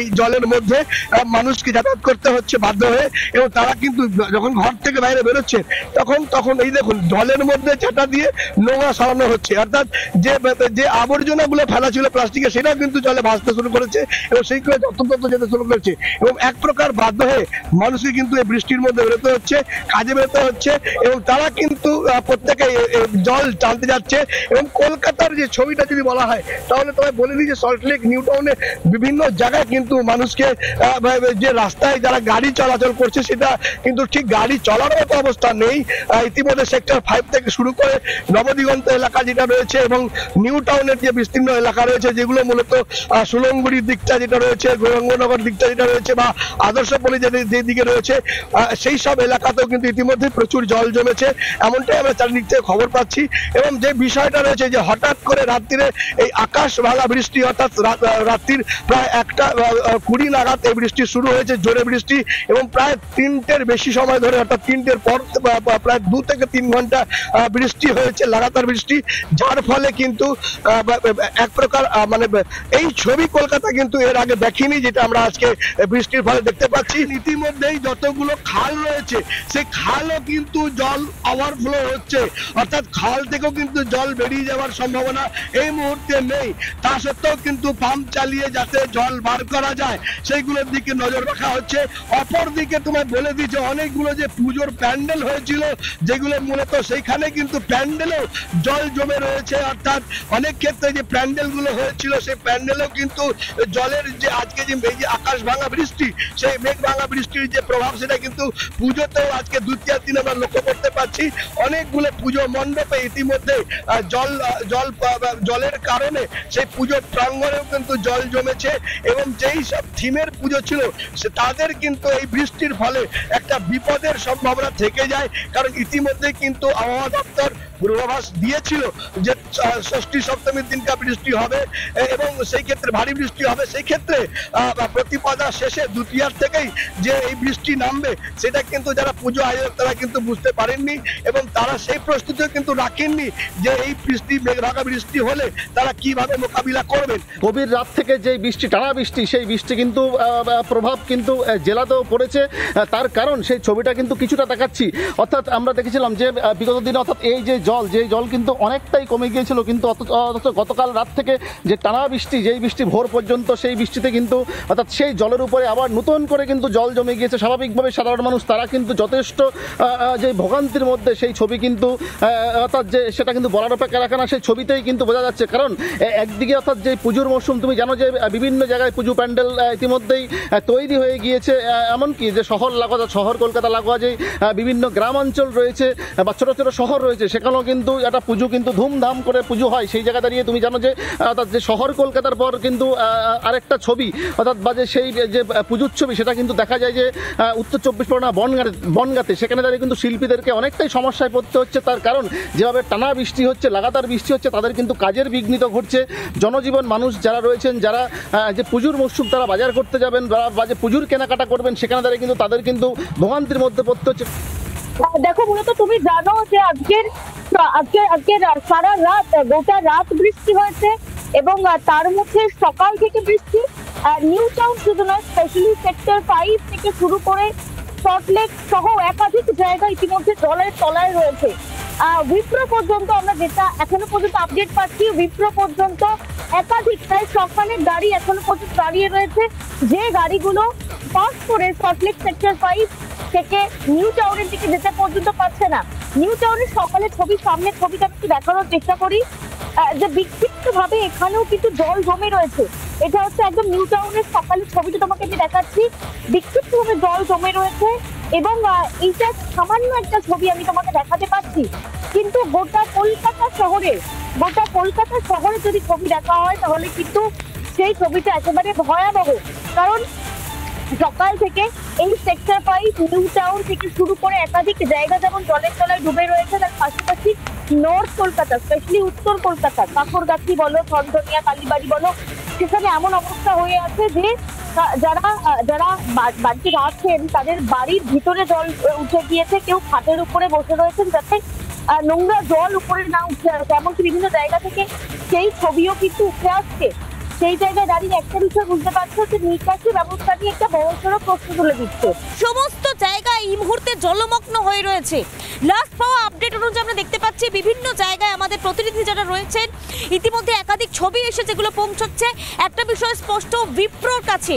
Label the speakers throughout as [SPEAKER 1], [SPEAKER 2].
[SPEAKER 1] এই জলের মধ্যে মানুষকে যাতায়াত করতে হচ্ছে বাধ্য হয়ে, এবং তারা কিন্তু যখন ঘর থেকে বাইরে বেরোচ্ছে তখন এই দেখুন জলের মধ্যে চাটা দিয়ে নোংরা সরানো হচ্ছে, অর্থাৎ যে আবর্জনাগুলো ফেলা ছিল প্লাস্টিকের সেটাও কিন্তু জলে ভাসতে শুরু করেছে এবং সেইগুলো যত্রতত্র যেতে শুরু করেছে, এবং এক প্রকার বাধ্য হয়ে মানুষকে কিন্তু এই বৃষ্টির মধ্যে বেরোতে হচ্ছে, কাজে বেরোতে হচ্ছে, এবং তারা কিন্তু প্রত্যেকে জল টানতে যাচ্ছে। এবং কলকাতার যে ছবিটা যদি বলা হয় তাহলে তোমায় বলে দিই যে সল্টলেক নিউ টাউনে বিভিন্ন জায়গায় কিন্তু মানুষকে যে রাস্তায় যারা গাড়ি চলাচল করছে সেটা কিন্তু ঠিক গাড়ি চলার মতো অবস্থা নেই। ইতিমধ্যে সেক্টর 5 থেকে শুরু করে নবদিগন্ত এলাকা যেটা রয়েছে এবং নিউ টাউনের যে বিস্তীর্ণ এলাকা রয়েছে যেগুলো মূলত সুলঙ্গুড়ির দিকটা যেটা রয়েছে, গৌরাঙ্গনগর দিকটা যেটা রয়েছে বা আদর্শপল্লী যে দিকে রয়েছে সেই সব এলাকাতেও কিন্তু ইতিমধ্যে প্রচুর জল জমেছে, এমনটাই আমরা চারিদিক থেকে খবর পাচ্ছি। এবং যে বিষয়টা রয়েছে যে হঠাৎ করে রাত্রিরে এই আকাশ ভাঙা বৃষ্টি, অর্থাৎ রাত্রির প্রায় 1:20 নাগাদ এই বৃষ্টি শুরু হয়েছে, জোরে বৃষ্টি, এবং প্রায় 3টের বেশি সময় ধরে অর্থাৎ 3টের পর প্রায় 2 থেকে 3 ঘন্টা বৃষ্টি হয়েছে, লাগাতার বৃষ্টি, যার ফলে কিন্তু এক প্রকার মানে এই ছবি কলকাতা কিন্তু এর আগে দেখিনি যেটা আমরা আজকে বৃষ্টির ফলে দেখতে পাচ্ছি। ইতিমধ্যেই যতগুলো খাল রয়েছে সেই খালও কিন্তু জল ওভারফ্লো হচ্ছে, অর্থাৎ খাল থেকেও কিন্তু জল বেরিয়ে যাওয়ার সম্ভাবনা এই মুহূর্তে নেই। তা সত্ত্বেও কিন্তু পাম্প চালিয়ে যাতে জল বার করা যায় সেইগুলোর দিকে নজর রাখা হচ্ছে। অপরদিকে তোমায় বলে দিই যে অনেকগুলো যে পুজোর প্যান্ডেল হয়েছিল যেগুলো মূলত সেইখানে কিন্তু প্যান্ডেলেও জল জমে রয়েছে, অর্থাৎ অনেক ক্ষেত্রে যে প্যান্ডেলগুলো হয়েছিল সেই প্যান্ডেলেও কিন্তু জলের যে আজকে যে এই যে আকাশ ভাঙা বৃষ্টি, সেই মেঘ ভাঙা বৃষ্টির যে প্রভাব সেটা কিন্তু পুজোতেও আজকে 2-4 দিন আমরা লক্ষ্য করতে পারছি। অনেকগুলো পুজো মণ্ডপে ইতিমধ্যে জলের কারণে সেই পুজোর প্রাঙ্গণেও কিন্তু জল জমেছে, এবং যেই সব থিমের পুজো ছিল তাদের কিন্তু এই বৃষ্টির ফলে একটা বিপদের সম্ভাবনা থেকে যায়, কারণ ইতিমধ্যে কিন্তু আবহাওয়া দপ্তর পূর্বাভাস দিয়েছিল যে ষষ্ঠী সপ্তমীর দিনটা বৃষ্টি হবে এবং সেই ক্ষেত্রে ভারী বৃষ্টি হবে। সেই ক্ষেত্রে প্রতিপদা শেষে দ্বিতীয়ার থেকেই যে এই বৃষ্টি নামবে সেটা কিন্তু যারা পুজো আয়োজক তারা কিন্তু বুঝতে পারেননি, এবং তারা সেই প্রস্তুতিও কিন্তু রাখেননি যে এই বৃষ্টি মেঘঢাকা বৃষ্টি হলে তারা কিভাবে মোকাবিলা করবেন।
[SPEAKER 2] গভীর রাত থেকে যে বৃষ্টি, টানা বৃষ্টি, সেই বৃষ্টি কিন্তু প্রভাব কিন্তু জেলাতেও পড়েছে। তার কারণ সেই ছবিটা কিন্তু কিছুটা দেখাচ্ছি, অর্থাৎ আমরা দেখেছিলাম যে বিগত দিনে অর্থাৎ এই যে জল কিন্তু অনেকটাই কমে গিয়েছিল, কিন্তু অথচ গতকাল রাত থেকে যে টানা বৃষ্টি, যেই বৃষ্টি ভোর পর্যন্ত, সেই বৃষ্টিতে কিন্তু অর্থাৎ সেই জলের উপরে আবার নতুন করে কিন্তু জল জমে গিয়েছে। স্বাভাবিকভাবে সাধারণ মানুষ তারা কিন্তু যথেষ্ট যে ভোগান্তির মধ্যে, সেই ছবি কিন্তু অর্থাৎ যে সেটা কিন্তু বলার অপেক্ষা রাখে না, সেই ছবিতেই কিন্তু বোঝা যাচ্ছে। কারণ একদিকে অর্থাৎ যে পুজোর মরশুম, তুমি জানো যে বিভিন্ন জায়গায় পুজো প্যান্ডেল ইতিমধ্যেই তৈরি হয়ে গিয়েছে, এমনকি যে শহর কলকাতা লাগোয়া যে বিভিন্ন গ্রাম অঞ্চল রয়েছে বা ছোটো ছোটো শহর রয়েছে সেখানেও কিন্তু একটা পুজো কিন্তু ধুমধাম করে পুজো হয়। সেই জায়গা দাঁড়িয়ে তুমি জানো যে অর্থাৎ যে শহর কলকাতার পর কিন্তু আরেকটা ছবি অর্থাৎ বা যে সেই যে পুজোর ছবি সেটা কিন্তু দেখা যায় যে উত্তর 24 পরগনা বনগাঁতে, সেখানে দাঁড়িয়ে কিন্তু শিল্পীদেরকে অনেকটাই সমস্যায় পড়তে হচ্ছে। তার কারণ যেভাবে টানা বৃষ্টি হচ্ছে, লাগাতার বৃষ্টি হচ্ছে, তাদের কিন্তু কাজের বিঘ্নিত ঘটছে। জনজীবন, মানুষ যারা রয়েছেন, যারা যে পুজোর মরশুম তারা বাজার করতে যাবেন বা যে পুজোর কেনাকাটা করবেন, সেখানে দাঁড়িয়ে কিন্তু তাদের কিন্তু ভোগান্তির মধ্যে পড়তে হচ্ছে।
[SPEAKER 3] দেখো, মূলত তুমি জানো যে আজকের সারা রাত, গোটা রাত বৃষ্টি হয়েছে, এবং তার মধ্যে সকাল থেকে বৃষ্টি নিউ টাউন শুধু নয়, স্পেশালি সেক্টর 5 থেকে শুরু করে সল্টলেক সহ একাধিক জায়গা ইতিমধ্যে জলের তলায় রয়েছে। উইপ্রো পর্যন্ত আমরা যেটা এখনো পর্যন্ত আপডেট পাচ্ছি, উইপ্রো পর্যন্ত একাধিক প্রায় সবখানের গাড়ি এখনো পর্যন্ত দাঁড়িয়ে রয়েছে, যে গাড়িগুলো পাস করে সল্টলেক সেক্টর 5 থেকে নিউ টাউনের দিকে যেতে পর্যন্ত পাচ্ছে না। নিউ টাউনের সকালের সামনের ছবিটা একটু দেখানোর চেষ্টা করি, যে বিক্ষিপ্ত ভাবে এখানেও কিন্তু জল জমে রয়েছে। এটা হচ্ছে একদম নিউ টাউনের সকালের ছবিটা তোমাকে আমি দেখাচ্ছি, বিক্ষিপ্ত ভাবে জল জমে রয়েছে, এবং এইটা সামান্য একটা ছবি আমি তোমাকে দেখাতে পারছি, কিন্তু গোটা কলকাতা শহরে যদি ছবি দেখা হয় তাহলে কিন্তু সেই ছবিটা একেবারে ভয়াবহ। কারণ সকাল থেকে এই সেক্টর 5 নিউ টাউন থেকে শুরু করে একাধিক জায়গা যেমন জলের তলায় ডুবে রয়েছে, তার পাশাপাশি নর্থ কলকাতা, স্পেশালি উত্তর কলকাতা, কাকরগাছি বলো, ধনধনিয়া, কালীবাড়ি বলো, সেখানে এমন অবস্থা হয়ে আছে যে যারা বাড়িতে আছেন তাদের বাড়ির ভিতরে জল উঠে গিয়েছে, কেউ খাটের উপরে বসে রয়েছেন যাতে নোংরা জল উপরে না উঠে আসে, এমনকি বিভিন্ন জায়গা থেকে সেই ছবিও কিন্তু উঠে আসছে। সেই জায়গায় দাঁড়িয়ে একটা বিষয় বুঝতে পারছো যে নিকাশি ব্যবস্থা নিয়ে একটা বড়সড় প্রশ্ন তুলে দিচ্ছে।
[SPEAKER 4] সমস্ত জায়গা এই মুহূর্তে জলমগ্ন হয়ে রয়েছে। লাস্ট পাওয়া আপডেট অনুযায়ী আমরা দেখতে পাচ্ছি বিভিন্ন জায়গায় আমাদের প্রতিনিধি যারা রয়েছেন ইতিমধ্যে একাধিক ছবি এসে যেগুলো পৌঁছচ্ছে। একটা বিষয় স্পষ্ট, উইপ্রোর কাছে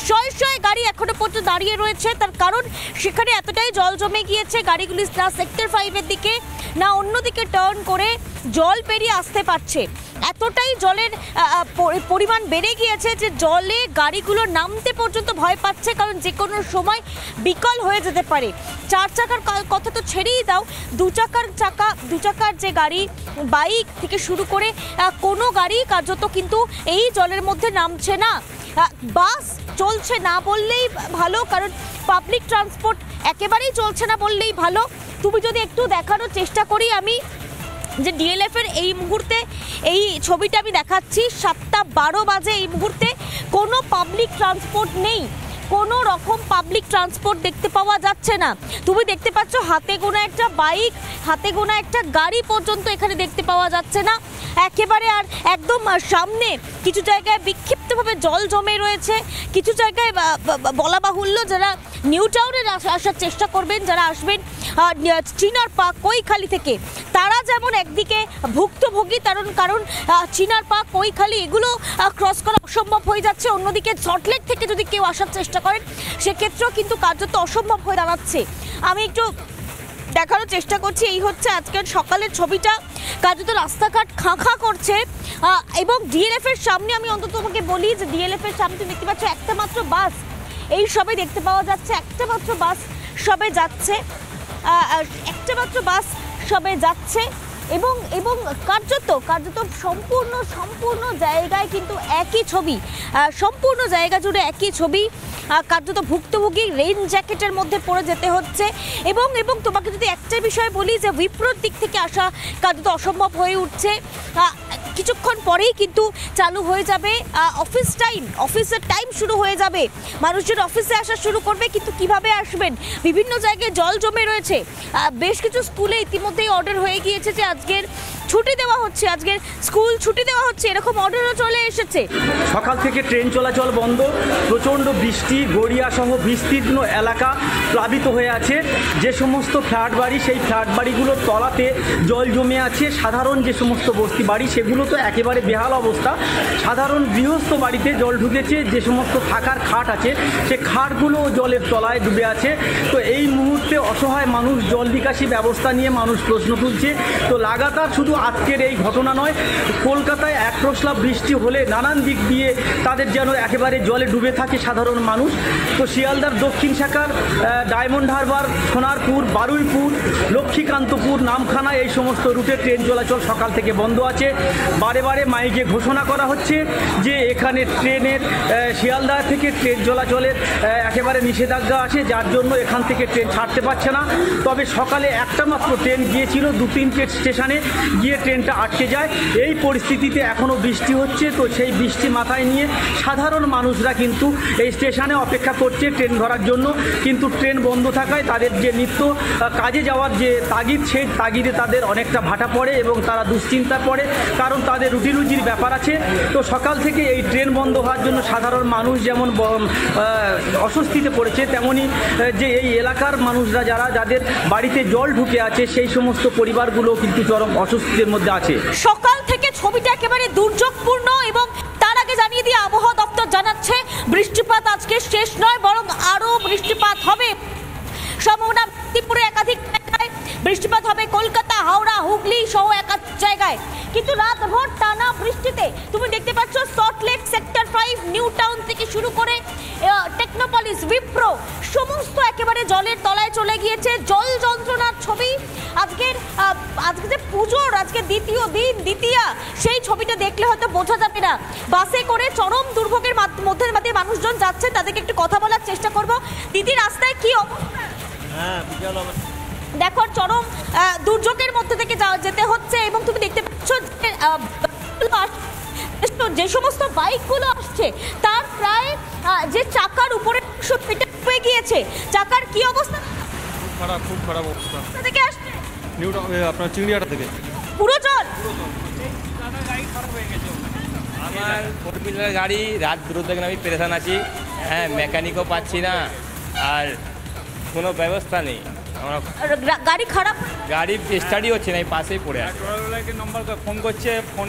[SPEAKER 4] শয়ে শয়ে গাড়ি এখনো পর্যন্ত দাঁড়িয়ে রয়েছে। তার কারণ সেখানে এতটাই জল জমে গিয়েছে, গাড়িগুলি না সেক্টর 5-এর দিকে না অন্যদিকে টার্ন করে জল পেরিয়ে আসতে পারছে। এতটাই জলের পরিমাণ বেড়ে গিয়েছে যে জলে গাড়িগুলো নামতে পর্যন্ত ভয় পাচ্ছে, কারণ যে কোনো সময় বিকল হয়ে যেতে পারে। 4 চাকার কথা তো ছেড়েই দাও, 2 চাকার যে গাড়ি, বাইক থেকে শুরু করে কোনো গাড়ি কার্যত কিন্তু এই জলের মধ্যে নামছে না। বাস চলছে না বললেই ভালো, কারণ পাবলিক ট্রান্সপোর্ট একেবারেই চলছে না বললেই ভালো। তুমি যদি একটু দেখানোর চেষ্টা করি আমি যে ডিএলএফ এর এই মুহূর্তে এই ছবিটা আমি দেখাচ্ছি, 7:12 বাজে। এই মুহূর্তে কোনো পাবলিক ট্রান্সপোর্ট নেই, কোনো রকম পাবলিক ট্রান্সপোর্ট দেখতে পাওয়া যাচ্ছে না। তুমি দেখতে পাচ্ছ হাতে গোনা একটা বাইক, হাতে গোনা একটা গাড়ি পর্যন্ত এখানে দেখতে পাওয়া যাচ্ছে না একেবারে। আর একদম সামনে কিছু জায়গায় বিক্ষিপ্তভাবে জল জমে রয়েছে, কিছু জায়গায় বলা বাহুল্য যারা নিউ টাউনে আসার চেষ্টা করবেন, যারা আসবেন চিনার পার্ক কৈখালি থেকে, তারা যেমন একদিকে ভুক্তভোগী, কারণ চিনার পার্ক কৈখালি এগুলো ক্রস করা অসম্ভব হয়ে যাচ্ছে। অন্যদিকে সল্টলেক থেকে যদি কেউ আসার চেষ্টা করেন সেক্ষেত্রেও কিন্তু কার্যত অসম্ভব হয়ে দাঁড়াচ্ছে। আমি একটু দেখানোর চেষ্টা করছি, এই হচ্ছে আজকের সকালের ছবিটা। কার্যত রাস্তাঘাট খাঁ করছে এবং ডিএলএফ এর সামনে আমি অন্তত তোমাকে বলি যে ডিএলএফ এর সামনে দেখতে পাচ্ছ একটা মাত্র বাস এই সবে দেখতে পাওয়া যাচ্ছে, একটা মাত্র বাস সবে যাচ্ছে, একটা মাত্র বাস সবে যাচ্ছে এবং এবং কার্যত সম্পূর্ণ জায়গায় কিন্তু একই ছবি, সম্পূর্ণ জায়গা জুড়ে একই ছবি। কার্যত ভুক্তভোগী রেইন জ্যাকেটের মধ্যে পড়ে যেতে হচ্ছে এবং এবং তোমাকে যদি একটা বিষয় বলি যে উইপ্রোর দিক থেকে আসা কার্যত অসম্ভব হয়ে উঠছে। কিছুক্ষণ পরেই কিন্তু চালু হয়ে যাবে অফিসের টাইম শুরু হয়ে যাবে, মানুষজন অফিসে আসা শুরু করবে, কিন্তু কিভাবে আসবেন? বিভিন্ন জায়গায় জল জমে রয়েছে। বেশ কিছু স্কুলে ইতিমধ্যেই অর্ডার হয়ে গিয়েছে যে আজকের ছুটি দেওয়া হচ্ছে, আজকের স্কুল ছুটি দেওয়া হচ্ছে, এরকম অর্ডারও চলে এসেছে।
[SPEAKER 5] সকাল থেকে ট্রেন চলাচল বন্ধ, প্রচণ্ড বৃষ্টি, গড়িয়া সহ বিস্তীর্ণ এলাকা প্লাবিত হয়ে আছে। যে সমস্ত ফ্ল্যাট বাড়ি, সেই ফ্ল্যাট বাড়িগুলোর তলাতে জল জমে আছে। সাধারণ যে সমস্ত বস্তি বাড়ি সেগুলো তো একেবারে বেহাল অবস্থা। সাধারণ গৃহস্থ বাড়িতে জল ঢুকেছে, যে সমস্ত থাকার খাট আছে সে খাটগুলো জলের তলায় ডুবে আছে। তো এই মুহূর্তে অসহায় মানুষ, জল নিকাশি ব্যবস্থা নিয়ে মানুষ প্রশ্ন তুলছে। তো লাগাতার শুধু আজকের এই ঘটনা নয়, কলকাতায় একরোশলা বৃষ্টি হলে নানান দিক দিয়ে তাদের যেন একেবারে জলে ডুবে থাকে সাধারণ মানুষ। তো শিয়ালদার দক্ষিণ শাখার ডায়মন্ড হারবার, সোনারপুর, বারুইপুর, লক্ষ্মীকান্তপুর, নামখানা এই সমস্ত রুটে ট্রেন চলাচল সকাল থেকে বন্ধ আছে। বারে বারে মাইকে ঘোষণা করা হচ্ছে যে এখানে ট্রেনের শিয়ালদা থেকে ট্রেন চলাচলের একেবারে নিষেধাজ্ঞা আছে, যার জন্য এখান থেকে ট্রেন ছাড়তে পারছে না। তবে সকালে একটা মাত্র ট্রেন গিয়েছিল, 2-3টে স্টেশনে গিয়ে ট্রেনটা আটকে যায়। এই পরিস্থিতিতে এখনও বৃষ্টি হচ্ছে। তো সেই বৃষ্টি মাথায় নিয়ে সাধারণ মানুষরা কিন্তু এই স্টেশনে অপেক্ষা করছে ট্রেন ধরার জন্য, কিন্তু ট্রেন বন্ধ থাকায় তাদের যে নিত্য কাজে যাওয়ার যে তাগিদ, সেই তাগিদে তাদের অনেকটা ভাটা পড়ে এবং তারা দুশ্চিন্তা পড়ে, কারণ তাদের রুটি রুজির ব্যাপার আছে। তো সকাল থেকে এই ট্রেন বন্ধ হওয়ার জন্য সাধারণ মানুষ যেমন অস্বস্তিতে পড়েছে, তেমনি যে এই এলাকার মানুষরা যাদের বাড়িতে জল ঢুকে আছে সেই সমস্ত পরিবারগুলো কিন্তু চরম অস্বস্তির মধ্যে আছে।
[SPEAKER 4] সকাল থেকে ছবিটা একেবারে দুর্যোগপূর্ণ এবং তার আগে জানিয়ে দিয়ে আবহাওয়া দপ্তর জানাচ্ছে বৃষ্টিপাত আজকে শেষ নয়, বরং আরও বৃষ্টিপাত হবে। সম্ভাবনা ত্রিপুরে একাধিক জায়গায় বৃষ্টিপাত হবে, কলকাতা, হাওড়া, হুগলি সহ একাধিক জায়গায়। কিন্তু রাতভর টানা বৃষ্টিতে তুমি দেখতে পাচ্ছ সল্টলেক, সেক্টর 5, নিউ টাউন থেকে শুরু করে টেকনোপলিস, উইপ্রো সমস্ত একেবারে জলের তলায় চলে গিয়েছে। জল যন্ত্রণার ছবি আজকে যে পুজোর আজকে দ্বিতীয় দিন, দ্বিতীয়া, সেই ছবিটা দেখলে হয়তো বোঝা যাবে না। বাসে করে চরম দুর্ভোগের মধ্যে মানুষজন যাচ্ছে, তাদেরকে একটু কথা বলার চেষ্টা করব। দিদি, রাস্তায় কি অবস্থা? দেখো, চরম দুর্যোগের মধ্যে থেকে যেতে হচ্ছে এবং তুমি দেখতে পাচ্ছ যে সমস্ত বাইকগুলো আসছে তার প্রায় যে চাকার উপরে হয়ে গিয়েছে। চাকার কি অবস্থা?
[SPEAKER 6] খুব খারাপ অবস্থা।
[SPEAKER 4] কোথা থেকে আসছে?
[SPEAKER 6] আপনার চিংড়িয়াটা থেকে
[SPEAKER 4] পুরো জল।
[SPEAKER 7] আমার ফোর হুইলার গাড়ি রাত দুটো থেকে আমি পেরেশান আছি। হ্যাঁ, মেকানিকও পাচ্ছি না, আর কোনো ব্যবস্থা নেই। আমরা
[SPEAKER 4] গাড়ি খারাপ,
[SPEAKER 7] গাড়ি স্টাডি হচ্ছে না, এই পাশেই পড়ে আছে।
[SPEAKER 6] টোটোওয়ালাকে নম্বর ফোন করছে, ফোন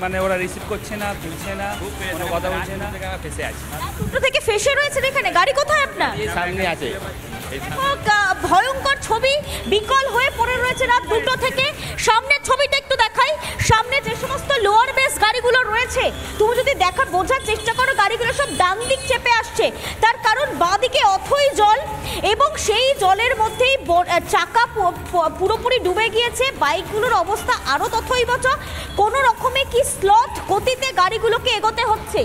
[SPEAKER 6] মানে ওরা রিসিভ করছে না, তুলছে না, কোনো কথা বলছে না,
[SPEAKER 7] ফেসে আছে,
[SPEAKER 4] দুটো থেকে ফেসে রয়েছেন এখানে। গাড়ি কোথায় আপনার?
[SPEAKER 7] এই সামনে আছে।
[SPEAKER 4] ভয়ঙ্কর ছবি, বিকল হয়ে পড়ে রয়েছে রাত দুটো থেকে। সামনের ছবিটা একটু দেখাই। সামনে যে সমস্ত লোয়ার বেস গাড়িগুলো রয়েছে, তুমি যদি বোঝার চেষ্টা করো, গাড়িগুলো সব ডান দিক চেপে আসছে। তার কারণ বাঁদিকে অথই জল, এবং সেই জলের মধ্যেই চাকা পুরোপুরি ডুবে গিয়েছে। বাইকগুলোর অবস্থা আরও তথৈবচ। কোনো রকমে কি স্লথ গতিতে গাড়িগুলোকে এগোতে হচ্ছে।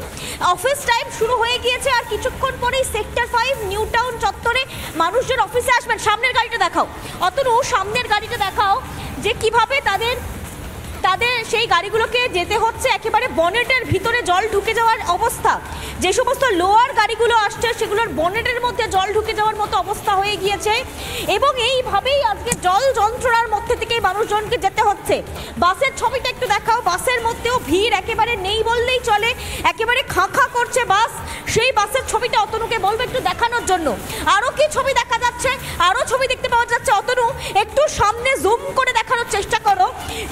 [SPEAKER 4] অফিস টাইম শুরু হয়ে গিয়েছে, আর কিছুক্ষণ পরেই সেক্টর 5 নিউ টাউন চত্বরে মানুষজন অফিসে আসবেন। সামনের গাড়িটা দেখাও অতনু, সামনের গাড়িটা দেখাও যে কিভাবে তাদের সেই গাড়িগুলোকে যেতে হচ্ছে একেবারে বনেটের ভিতরে জল ঢুকে যাওয়ার অবস্থা। যে সমস্ত লোয়ার গাড়িগুলো আসছে সেগুলোর বনেটের মধ্যে জল ঢুকে যাওয়ার মতো অবস্থা হয়ে গিয়েছে, এবং এইভাবেই আজকে জল যন্ত্রণার মধ্যে থেকে মানুষজনকে যেতে হচ্ছে। বাসের ছবিটা একটু দেখাও। বাসের মধ্যেও ভিড় একেবারে নেই বললেই চলে, একেবারে খাঁ করছে বাস। সেই বাসের ছবিটা অতনুকে বলবো একটু দেখানোর জন্য। আরও কি ছবি দেখা যাচ্ছে? আরও ছবি দেখতে পাওয়া যাচ্ছে। অতনু, একটু সামনে জুম করে দেখানোর চেষ্টা করো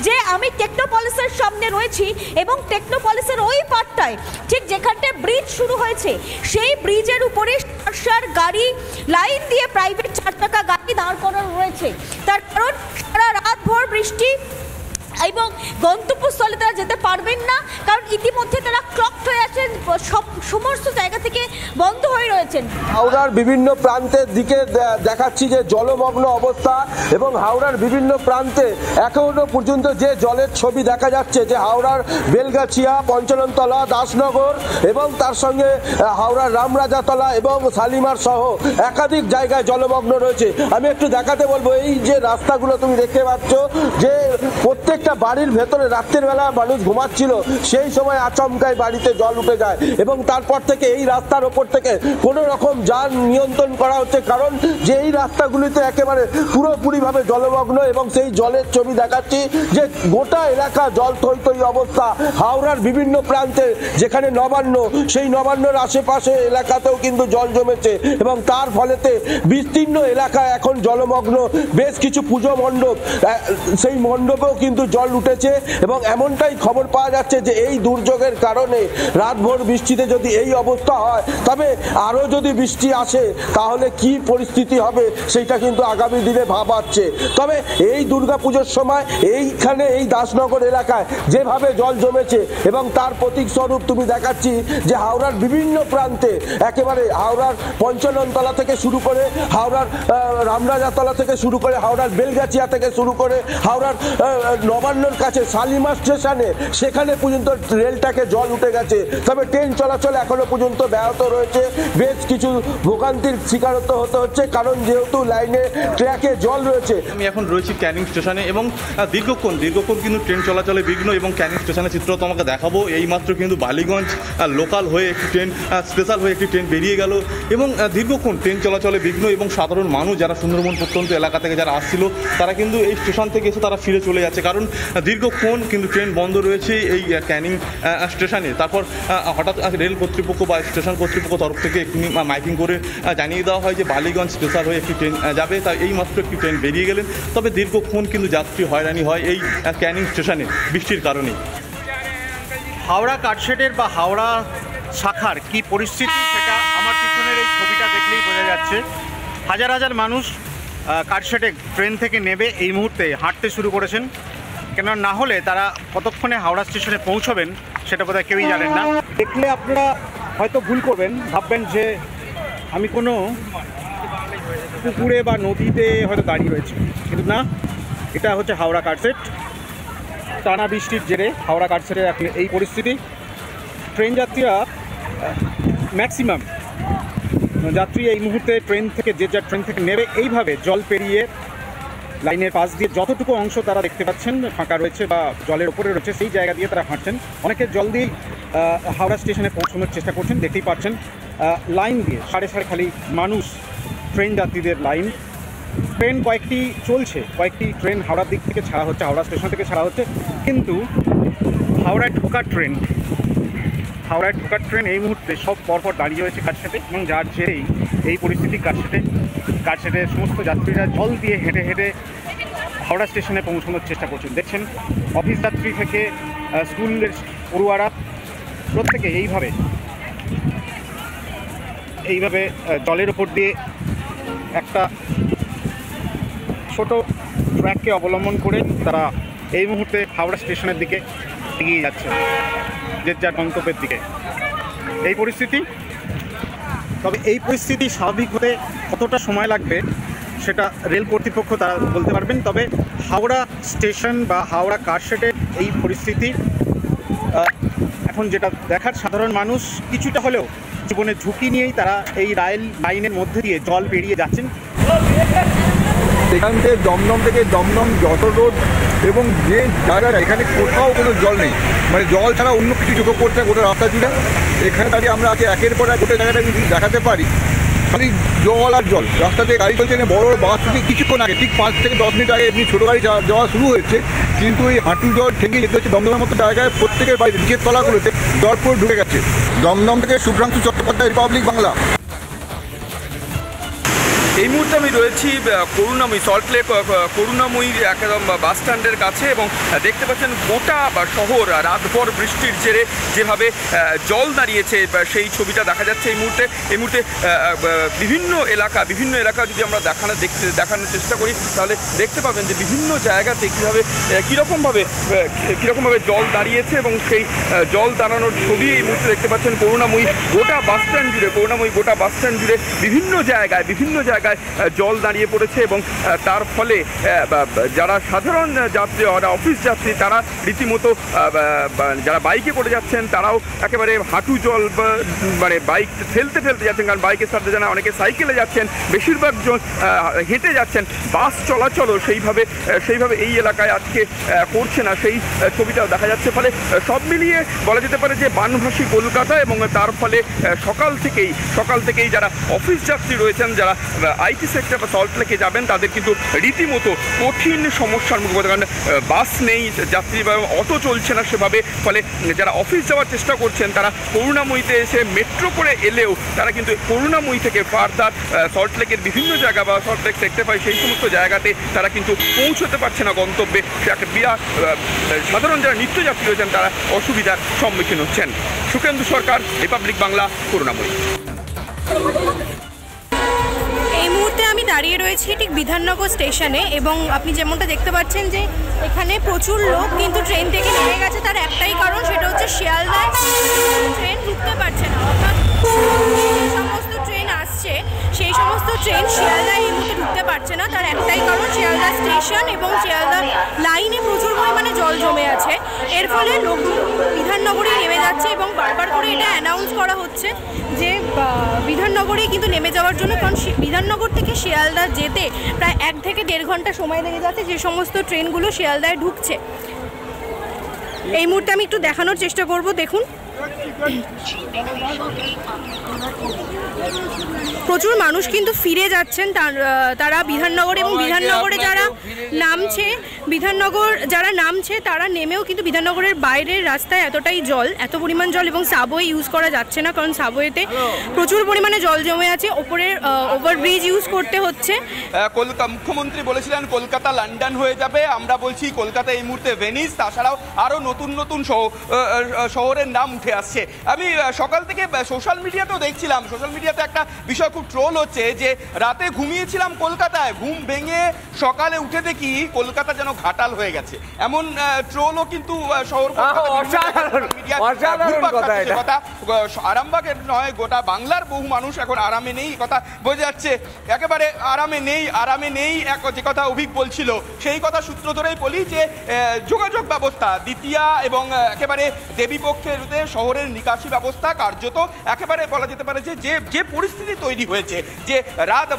[SPEAKER 4] যে আমি টেকনোপলিসের সামনে রয়েছি, এবং টেকনোপলিসের ওই পার্টটায় ঠিক যেখানটায় ব্রিজ শুরু হয়েছে, সেই ব্রিজের উপরে গাড়ি লাইন দিয়ে প্রাইভেট 4 চাকা গাড়ি দাঁড় করানো রয়েছে। তার কারণ সারা রাত ভর বৃষ্টি, এবং গন্তব্যস্থলে তারা যেতে পারবেন না, কারণ ইতিমধ্যে তারা ক্লকড হয়ে আছেন, সমস্ত জায়গা থেকে বন্ধ হয়ে রয়েছেন।
[SPEAKER 1] হাওড়ার বিভিন্ন প্রান্তের দিকে দেখাচ্ছি যে জলমগ্ন অবস্থা, এবং হাওড়ার বিভিন্ন প্রান্তে এখনো পর্যন্ত যে জলের ছবি দেখা যাচ্ছে, যে হাওড়ার বেলগাছিয়া, পঞ্চাননতলা, দাসনগর, এবং তার সঙ্গে হাওড়ার রামরাজাতলা এবং শালিমার সহ একাধিক জায়গায় জলমগ্ন রয়েছে। আমি একটু দেখাতে বলবো, এই যে রাস্তাগুলো তুমি দেখতে পাচ্ছ, যে প্রত্যেকটা বাড়ির ভেতরে রাত্রের বেলা মানুষ ঘুমাচ্ছিল, সেই সময় আচমকায় বাড়িতে জল উঠে যায়, এবং তারপর থেকে এই রাস্তার ওপর থেকে কোনো রকম যান নিয়ন্ত্রণ করা হচ্ছে, কারণ যে এই রাস্তাগুলিতে একেবারে পুরোপুরিভাবে জলমগ্ন, এবং সেই জলের ছবি দেখাচ্ছি যে গোটা এলাকা জল থই থই অবস্থা। হাওড়ার বিভিন্ন প্রান্তে যেখানে নবান্ন, সেই নবান্নর আশেপাশে এলাকাতেও কিন্তু জল জমেছে, এবং তার ফলেতে বিস্তীর্ণ এলাকায় এখন জলমগ্ন। বেশ কিছু পুজো মণ্ডপ, সেই মণ্ডপেও কিন্তু জল উঠেছে, এবং এমনটাই খবর পাওয়া যাচ্ছে যে এই দুর্যোগের কারণে রাতভর বৃষ্টিতে যদি এই অবস্থা হয়, তবে আরও যদি বৃষ্টি আসে তাহলে কি পরিস্থিতি হবে সেটা কিন্তু আগামী দিনে ভাবাচ্ছে। তবে এই দুর্গাপুজোর সময় এইখানে এই দাসনগর এলাকায় যেভাবে জল জমেছে, এবং তার প্রতীক স্বরূপ তুমি দেখাচ্ছি যে হাওড়ার বিভিন্ন প্রান্তে, একেবারে হাওড়ার পঞ্চাননতলা থেকে শুরু করে, হাওড়ার রামরাজাতলা থেকে শুরু করে, হাওড়ার বেলগাছিয়া থেকে শুরু করে, হাওড়ার নবান্নর কাছে শালিমার স্টেশনে, সেখানে পর্যন্ত রেলটাকে জল উঠে গেছে। তবে ট্রেন চলাচল এখনো পর্যন্ত ব্যাহত রয়েছে। বেশ কিছু ভোগান্তির শিকারত্ব হতে হচ্ছে, কারণ যেহেতু লাইনে ট্র্যাকে জল রয়েছে।
[SPEAKER 8] আমি এখন রয়েছি ক্যানিং স্টেশনে, এবং দীর্ঘক্ষণ কিন্তু ট্রেন চলাচলে বিঘ্ন, এবং ক্যানিং স্টেশনের চিত্র তোমাকে দেখাবো। এইমাত্র কিন্তু বালিগঞ্জ লোকাল হয়ে একটি ট্রেন, স্পেশাল হয়ে একটি ট্রেন বেরিয়ে গেল, এবং দীর্ঘক্ষণ ট্রেন চলাচলে বিঘ্ন, এবং সাধারণ মানুষ যারা সুন্দরবন প্রত্যন্ত এলাকা থেকে যারা আসছিল, তারা কিন্তু এই স্টেশন থেকে এসে তারা ফিরে চলে যাচ্ছে, কারণ দীর্ঘক্ষণ কিন্তু ট্রেন বন্ধ রয়েছে এই ক্যানিং স্টেশনে। তারপর হঠাৎ রেল কর্তৃপক্ষ বা স্টেশন কর্তৃপক্ষ তরফ থেকে একটি মাইকিং করে জানিয়ে দেওয়া হয় যে বালিগঞ্জ স্পেশাল হয়ে একটি ট্রেন যাবে, তাই এইমাত্র একটি ট্রেন বেরিয়ে গেলেন। তবে দীর্ঘক্ষণ কিন্তু যাত্রী হয়রানি হয় এই ক্যানিং স্টেশনে বৃষ্টির কারণে।
[SPEAKER 9] হাওড়া কাটশেডের বা হাওড়া শাখার কি পরিস্থিতি, সেটা আমার পিছনের এই ছবিটা দেখলেই বোঝা যাচ্ছে। হাজার হাজার মানুষ কাটশেডে ট্রেন থেকে নেমে এই মুহূর্তে হাঁটতে শুরু করেছেন, কেন না হলে তারা কতক্ষণে হাওড়া স্টেশনে পৌঁছবেন সেটা বোধহয় কেউই জানেন না। দেখলে আপনারা হয়তো ভুল করবেন, ভাববেন যে আমি কোনো পুকুরে বা নদীতে হয়তো দাঁড়িয়ে রয়েছে, কিন্তু না, এটা হচ্ছে হাওড়া কাটশেড। টানা বৃষ্টির জেরে হাওড়া কাটশেডের এই পরিস্থিতি। ট্রেন যাত্রীরা ম্যাক্সিমাম যাত্রী এই মুহূর্তে ট্রেন থেকে যে যা ট্রেন থেকে নেবে এইভাবে জল পেরিয়ে লাইনের পাশ দিয়ে যতটুকু অংশ তারা দেখতে পাচ্ছেন ফাঁকা রয়েছে বা জলের ওপরে রয়েছে, সেই জায়গা দিয়ে তারা হাঁটছেন। অনেকে জল দিয়ে হাওড়া স্টেশনে পৌঁছানোর চেষ্টা করছেন, দেখতেই পাচ্ছেন লাইন দিয়ে সাড়ে খালি মানুষ, ট্রেন যাত্রীদের লাইন। ট্রেন কয়েকটি চলছে, কয়েকটি ট্রেন হাওড়ার দিক থেকে ছাড়া হচ্ছে, হাওড়া স্টেশন থেকে ছাড়া হচ্ছে, কিন্তু হাওড়ায় ঢোকার ট্রেন হাওড়ায় ঢোকার ট্রেন এই মুহূর্তে সব পরপর দাঁড়িয়ে রয়েছে কারশেডে, এবং যার জেরেই এই পরিস্থিতি কারশেডে সমস্ত যাত্রীরা জল দিয়ে হেঁটে হেঁটে হাওড়া স্টেশনে পৌঁছানোর চেষ্টা করছেন। দেখছেন অফিস যাত্রী থেকে স্কুলের পড়ুয়ারা প্রত্যেকে এইভাবে জলের ওপর দিয়ে একটা ছোট ট্র্যাককে অবলম্বন করে তারা এই মুহূর্তে হাওড়া স্টেশনের দিকে এগিয়ে যাচ্ছে, যে যার গন্তব্যের দিকে। এই পরিস্থিতি, তবে এই পরিস্থিতি স্বাভাবিক হতে কতটা সময় লাগবে সেটা রেল কর্তৃপক্ষ তারা বলতে পারবেন। তবে হাওড়া স্টেশন বা হাওড়া কারশেডের এই পরিস্থিতি এখন যেটা দেখার, সাধারণ মানুষ কিছুটা হলেও জীবনের ঝুঁকি নিয়েই তারা এই রেল লাইনের মধ্যে দিয়ে জল পেরিয়ে যাচ্ছেন।
[SPEAKER 10] এখান থেকে দমদম যত রোড এবং যে জায়গাটা, এখানে কোথাও কোনো জল নেই, মানে জল ছাড়া অন্য কিছু চোখে পড়ছে গোটা রাস্তা জুড়ে। এখানে দাঁড়িয়ে আমরা আজকে একের পর এক গোটা জায়গাটা দেখাতে পারি, খালি জল আর জল। রাস্তাতে গাড়ি চলছে, বড় বড় বাস থেকে কিছুক্ষণ আগে, ঠিক 5 থেকে 10 মিনিট আগে এমনি ছোটো গাড়ি যাওয়া শুরু হয়েছে, কিন্তু এই হাঁটু জল ঠেকে যেতে হচ্ছে দমদমের মতো জায়গায়। প্রত্যেকের বাড়িতে নিচের তলাগুলোতে জল পুরো ঢুকে গেছে। দমদম থেকে শুভ্রাংশু চট্টোপাধ্যায়, রিপাবলিক বাংলা।
[SPEAKER 11] এই মুহূর্তে আমি রয়েছি করুণাময়ী, সল্টলেক করুণাময়ীর একদম বাস স্ট্যান্ডের কাছে, এবং দেখতে পাচ্ছেন গোটা শহর রাতভর বৃষ্টির জেরে যেভাবে জল দাঁড়িয়েছে সেই ছবিটা দেখা যাচ্ছে এই মুহূর্তে। বিভিন্ন এলাকা যদি আমরা দেখানোর চেষ্টা করি, তাহলে দেখতে পাবেন যে বিভিন্ন জায়গাতে কীরকমভাবে জল দাঁড়িয়েছে, এবং সেই জল দাঁড়ানোর ছবি এই মুহূর্তে দেখতে পাচ্ছেন করুণাময়ী গোটা বাস স্ট্যান্ড জুড়ে বিভিন্ন জায়গায় জল দাঁড়িয়ে পড়েছে, এবং তার ফলে যারা সাধারণ যাত্রী, অফিস যাত্রী, তারা রীতিমতো যারা বাইকে করে যাচ্ছেন তারাও একেবারে হাঁটু জল, মানে বাইক ঠেলতে যাচ্ছেন, কারণ বাইকের সাথে জানা অনেকে সাইকেলে যাচ্ছেন, বেশিরভাগ জন হেঁটে যাচ্ছেন। বাস চলাচলও সেইভাবে এই এলাকায় আজকে করছে না, সেই ছবিটাও দেখা যাচ্ছে। ফলে সব মিলিয়ে বলা যেতে পারে যে বানভাসী কলকাতা, এবং তার ফলে সকাল থেকেই যারা অফিস যাত্রী রয়েছেন, যারা আইটি সেক্টর বা সল্টলেকে যাবেন, তাদের কিন্তু রীতিমতো কঠিন সমস্যার মুখে পড়তে, কারণ বাস নেই, যাত্রী বা অটো চলছে না সেভাবে। ফলে যারা অফিস যাওয়ার চেষ্টা করছেন তারা করুণাময়ীতে এসে মেট্রো করে এলেও তারা কিন্তু করুণাময়ী থেকে ফার্দার সল্টলেকের বিভিন্ন জায়গা বা সল্টলেক সেক্টর পাই সেই সমস্ত জায়গাতে তারা কিন্তু পৌঁছতে পারছে না গন্তব্যে। সে একটা বিরাট সাধারণ যারা নিত্যযাত্রী রয়েছেন তারা অসুবিধার সম্মুখীন হচ্ছেন। সুখেন্দু সরকার, রিপাবলিক বাংলা, করুণাময়ী।
[SPEAKER 12] এই মুহূর্তে আমি দাঁড়িয়ে রয়েছি ঠিক বিধাননগর স্টেশনে, এবং আপনি যেমনটা দেখতে পাচ্ছেন যে এখানে প্রচুর লোক কিন্তু ট্রেন থেকে নেমে গেছে। তার একটাই কারণ, সেটা হচ্ছে শিয়ালদায় ট্রেন ঢুকতে পারছে না, অর্থাৎ যে সমস্ত ট্রেন আসছে সেই সমস্ত ট্রেন শিয়ালদায় এই মুহূর্তে ঢুকতে পারছে না। তার একটাই কারণ, শিয়ালদা স্টেশন এবং শিয়ালদা লাইনে প্রচুর পরিমাণে জল জমে আছে। এর ফলে লোকজন বিধাননগরে নেমে যাচ্ছে, এবং বারবার করে এটা অ্যানাউন্স করা হচ্ছে যে বিধাননগরেই কিন্তু নেমে যাওয়ার জন্য, কারণ বিধাননগর থেকে শিয়ালদা যেতে প্রায় 1 থেকে 1.5 ঘন্টা সময় লেগে যাচ্ছে যে সমস্ত ট্রেনগুলো শিয়ালদায় ঢুকছে। এই মুহূর্তে আমি একটু দেখানোর চেষ্টা করব। দেখুন, প্রচুর মানুষ কিন্তু ফিরে যাচ্ছেন তারা বিধাননগরে, এবং বিধাননগরে যারা নামছে তারা নেমেও কিন্তু বিধাননগরের বাইরের রাস্তায় এত পরিমাণ জল, এবং সাবওয়ে ইউজ করা যাচ্ছে না, কারণ সাবওয়েতে প্রচুর পরিমাণে জল জমে আছে। ওভারব্রিজ ইউজ করতে হচ্ছে।
[SPEAKER 11] মুখ্যমন্ত্রী বলেছিলেন কলকাতা লন্ডন হয়ে যাবে, আমরা বলছি কলকাতা এই মুহূর্তে ভেনিস। তাছাড়াও আরও নতুন শহরের নাম উঠে আসছে। আমি সকাল থেকে সোশ্যাল মিডিয়াতেও দেখছিলাম, সোশ্যাল মিডিয়াতে একটা বিষয় খুব ট্রোল হচ্ছে যে রাতে ঘুমিয়েছিলাম কলকাতায়, ঘুম ভেঙে সকালে উঠে দেখি কলকাতা যেন ঘাটাল হয়ে গেছে, এমন ট্রোলও কিন্তু শহর কথা। আরামবাগের নয়, গোটা বাংলার বহু মানুষ এখন আরামে নেই, কথা বোঝা যাচ্ছে। একেবারে আরামে নেই যে কথা অভিক বলছিল, সেই কথা সূত্র ধরেই বলি যে যোগাযোগ ব্যবস্থা দ্বিতীয়া এবং একেবারে দেবীপক্ষের শহরের নিকাশি ব্যবস্থা কার্যত একেবারে বলা যেতে পারে যে পরিস্থিতি তৈরি হয়েছে যে রাত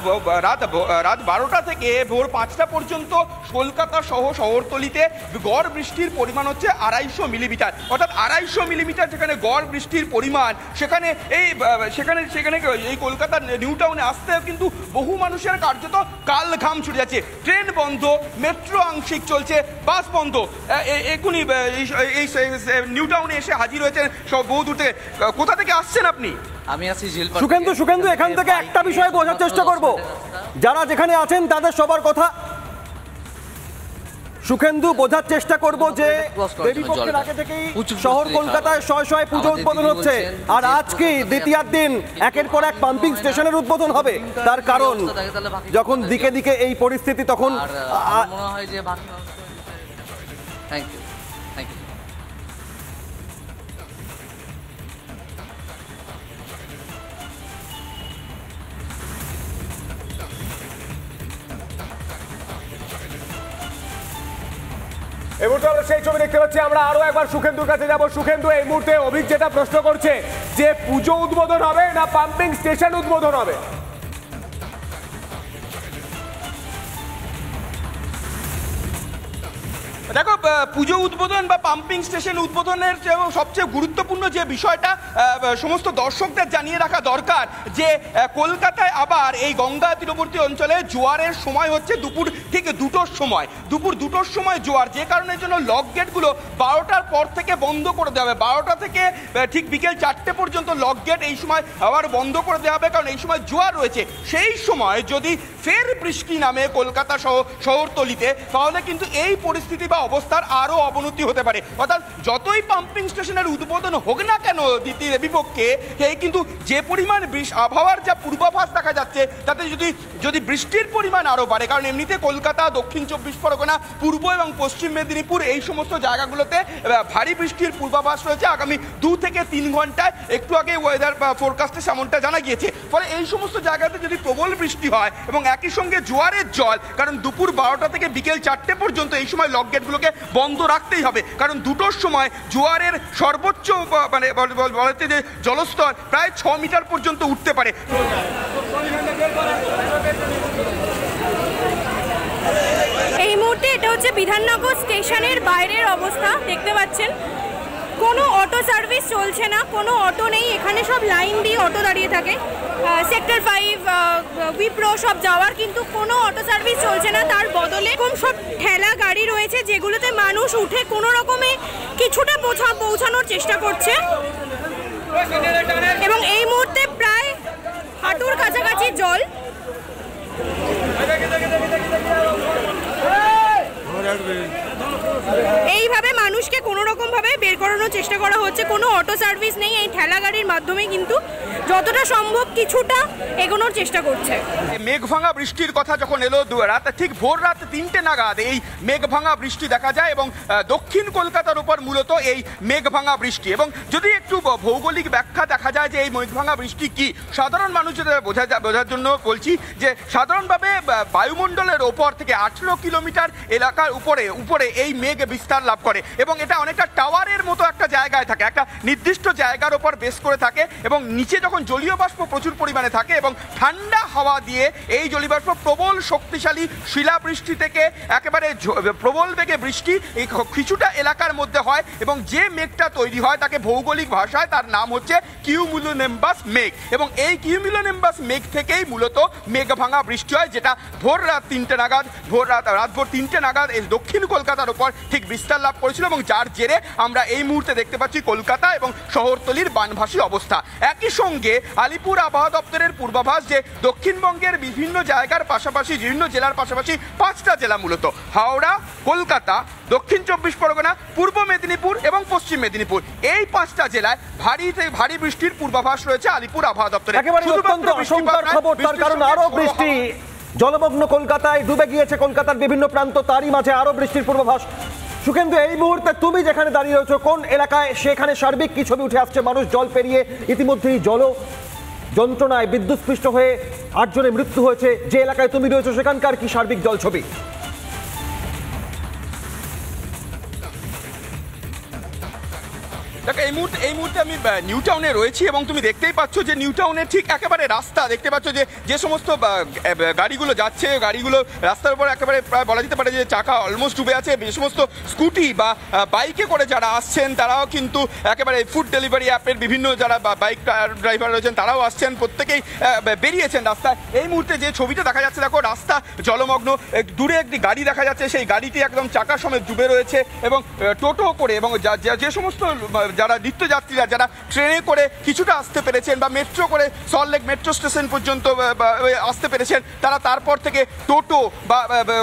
[SPEAKER 11] 12টা থেকে ভোর 5টা পর্যন্ত কলকাতা সহ শহরতলিতে গড় বৃষ্টির পরিমাণ হচ্ছে 250 মিলিমিটার, অর্থাৎ 250 মিলিমিটার যেখানে গড় বৃষ্টির পরিমাণ, সেখানে এই কলকাতার নিউ টাউনে আসতেও কিন্তু বহু মানুষের কার্যত কাল ঘাম ছুটে যাচ্ছে। ট্রেন বন্ধ, মেট্রো আংশিক চলছে, বাস বন্ধ। এখনই এই নিউ টাউনে এসে হাজির হয়েছেন সব বহু দূর থেকে। কোথা থেকে আসছেন আপনি?
[SPEAKER 13] আমি আছি
[SPEAKER 14] সুখেন্দু এখান থেকে একটা বিষয় বোঝার চেষ্টা করব, যারা যেখানে আছেন তাদের সবার কথা সুখেন্দু বোঝার চেষ্টা করব যে দেবীপক্ষের আগে থেকেই শহর কলকাতায় শয়ে পুজো উদ্বোধন হচ্ছে, আর আজকে দ্বিতীয় দিন একের পর এক পাম্পিং স্টেশনের উদ্বোধন হবে। তার কারণ যখন দিকে দিকে এই পরিস্থিতি, তখন
[SPEAKER 13] মনে হয় যে থ্যাংক ইউ।
[SPEAKER 14] এই মুহূর্তে আমরা সেই ছবি দেখতে পাচ্ছি। আমরা আরো একবার সুখেন্দুর কাছে যাব। সুখেন্দু, এই মুহূর্তে অভিক যেটা প্রশ্ন করছে যে পুজো উদ্বোধন হবে না পাম্পিং স্টেশন উদ্বোধন হবে?
[SPEAKER 11] দেখো, পুজো উদ্বোধন বা পাম্পিং স্টেশন উদ্বোধনের সবচেয়ে গুরুত্বপূর্ণ যে বিষয়টা সমস্ত দর্শকদের জানিয়ে রাখা দরকার যে কলকাতায় আবার এই গঙ্গা তীরবর্তী অঞ্চলে জোয়ারের সময় হচ্ছে দুপুর ঠিক 2টোর সময়। দুপুর 2টোর সময় জোয়ার, যে কারণের জন্য লক গেটগুলো 12টার পর থেকে বন্ধ করে দেওয়া হবে। 12টা থেকে ঠিক বিকেল 4টে পর্যন্ত লক গেট এই সময় আবার বন্ধ করে দেওয়া হবে, কারণ এই সময় জোয়ার রয়েছে। সেই সময় যদি ফের বৃষ্টি নামে কলকাতা শহরতলিতে, তাহলে কিন্তু এই পরিস্থিতি বা অবস্থার আরো অবনতি হতে পারে। অর্থাৎ যতই পাম্পিং স্টেশনের উদ্বোধন হোক না কেন দেবীপক্ষে, কিন্তু যে পরিমাণ আবহাওয়ার যা পূর্বাভাস দেখা যাচ্ছে, তাতে যদি বৃষ্টির পরিমাণ আরো বাড়ে, কারণ এমনিতে কলকাতা, দক্ষিণ 24 পরগনা, পূর্ব এবং পশ্চিম মেদিনীপুর এই সমস্ত জায়গাগুলোতে ভারী বৃষ্টির পূর্বাভাস রয়েছে আগামী 2 থেকে 3 ঘন্টায়। একটু আগে ওয়েদার ফোরকাস্টে সেমনটা জানা গিয়েছে। ফলে এই সমস্ত জায়গাতে যদি প্রবল বৃষ্টি হয় এবং একই সঙ্গে জোয়ারের জল, কারণ দুপুর 12টা থেকে বিকেল 4টে পর্যন্ত এই সময় লক গেটগুলোকে বন্ধ রাখতেই হবে, কারণ 2টোর সময় জোয়ারের সর্বোচ্চ বলতে যে জলস্তর প্রায় 6 মিটার পর্যন্ত উঠতে পারে।
[SPEAKER 12] এই মুহূর্তে এটা হচ্ছে বিধাননগর স্টেশনের বাইরের অবস্থা। দেখতে পাচ্ছেন কোনো অটো সার্ভিস চলছে না, কোনো অটো নেই এখানে, সব লাইন দিয়ে অটো দাঁড়িয়ে থাকে। সেক্টর 5, উইপ্রো সব যাওয়ার, কিন্তু কোনো অটো সার্ভিস চলছে না। তার বদলে এরকম সব ঠেলা গাড়ি রয়েছে যেগুলোতে মানুষ উঠে কোনো রকমে কিছুটা পৌঁছানোর চেষ্টা করছে, এবং এই মুহূর্তে প্রায় হাঁটুর কাছাকাছি জল। এইভাবে মানুষকে কোনো রকম ভাবে বের করানোর চেষ্টা করা হচ্ছে। কোনো অটো সার্ভিস নেই, এই ঠেলা গাড়ির মাধ্যমে কিন্তু যতটা সম্ভব কিছুটা এগোনোর চেষ্টা করছে।
[SPEAKER 11] মেঘ ভাঙা বৃষ্টির কথা যখন এলো ঠিক ভোর রাত 3টে নাগাদ এই মেঘ ভাঙা বৃষ্টি দেখা যায়, এবং দক্ষিণ কলকাতার উপর মূলত এই মেঘ ভাঙা বৃষ্টি। এবং যদি একটু ভৌগোলিক ব্যাখ্যা দেখা যায় যে এই মেঘ ভাঙা বৃষ্টি কি, সাধারণ মানুষদের বোঝার জন্য বলছি যে সাধারণভাবে বায়ুমণ্ডলের ওপর থেকে 18 কিলোমিটার এলাকার উপরে এই মেঘ বিস্তার লাভ করে, এবং এটা অনেকটা টাওয়ারের মতো একটা জায়গায় থাকে, একটা নির্দিষ্ট জায়গার ওপর বেস করে থাকে, এবং নিচে যখন জলীয় বাষ্প প্রচুর পরিমাণে থাকে এবং ঠান্ডা হাওয়া দিয়ে এই জলীয় বাষ্প প্রবল শক্তিশালী শিলাবৃষ্টি থেকে একেবারে প্রবল বেগে বৃষ্টি এই কিছুটা এলাকার মধ্যে হয়, এবং যে মেঘটা তৈরি হয় তাকে ভৌগোলিক ভাষায় তার নাম হচ্ছে কিউমুলোনিম্বাস মেঘ। এবং এই কিউমুলোনিম্বাস মেঘ থেকেই মূলত মেঘ ভাঙা বৃষ্টি হয়, যেটা ভোর রাত 3টে নাগাদ রাত ভোর 3টে নাগাদ এই দক্ষিণ কলকাতার উপর ঠিক বিস্তার লাভ করেছিল, এবং যার জেরে আমরা এই মুহূর্তে দেখতে পাচ্ছি কলকাতা এবং শহরতলির বানভাসী অবস্থা। একই সঙ্গে আলিপুর আবহাওয়া দপ্তরের পূর্বাভাস যে দক্ষিণবঙ্গের বিভিন্ন জায়গার পাশাপাশি বিভিন্ন জেলার পাশাপাশি 5টা জেলা, মূলত হাওড়া, কলকাতা, দক্ষিণ 24 পরগনা, পূর্ব মেদিনীপুর এবং পশ্চিম মেদিনীপুর, এই 5টা জেলায় ভারী বৃষ্টির পূর্বাভাস রয়েছে আলিপুর আবহাওয়া দপ্তরে।
[SPEAKER 14] কারণ আরো বৃষ্টি, জলমগ্ন কলকাতায়, ডুবে গিয়েছে কলকাতার বিভিন্ন প্রান্ত, তারই মাঝে আরো বৃষ্টির পূর্বাভাস। সুখেন্দু, এই মুহূর্তে তুমি যেখানে দাঁড়িয়ে রয়েছো কোন এলাকায়, সেখানে সার্বিক কি ছবি উঠে আসছে? মানুষ জল পেরিয়ে ইতিমধ্যেই যন্ত্রণায় বিদ্যুৎস্পৃষ্ট হয়ে 8 জনের মৃত্যু হয়েছে। যে এলাকায় তুমি রয়েছো সেখানকার কি সার্বিক জল ছবি?
[SPEAKER 11] দেখো, এই মুহূর্তে আমি নিউ টাউনে রয়েছি এবং তুমি দেখতেই পাচ্ছ যে নিউ টাউনের ঠিক একেবারে রাস্তা দেখতে পাচ্ছ যে সমস্ত গাড়িগুলো যাচ্ছে, গাড়িগুলো রাস্তার উপর একেবারে প্রায় বলা যেতে পারে যে চাকা অলমোস্ট ডুবে আছে। যে সমস্ত স্কুটি বা বাইকে করে যারা আসছেন তারাও কিন্তু একেবারে ফুড ডেলিভারি অ্যাপের বিভিন্ন যারা বাইক ড্রাইভার রয়েছেন তারাও আসছেন, প্রত্যেকেই বেরিয়েছেন রাস্তায়। এই মুহূর্তে যে ছবিটা দেখা যাচ্ছে, দেখো রাস্তা জলমগ্ন, দূরে একটি গাড়ি দেখা যাচ্ছে, সেই গাড়িটি একদম চাকা সমেত ডুবে রয়েছে এবং টোটো করে এবং যে সমস্ত যারা নিত্যযাত্রীরা যারা ট্রেনে করে কিছুটা আসতে পেরেছেন বা মেট্রো করে সল্টলেক মেট্রো স্টেশন পর্যন্ত আসতে পেরেছেন, তারা তারপর থেকে টোটো বা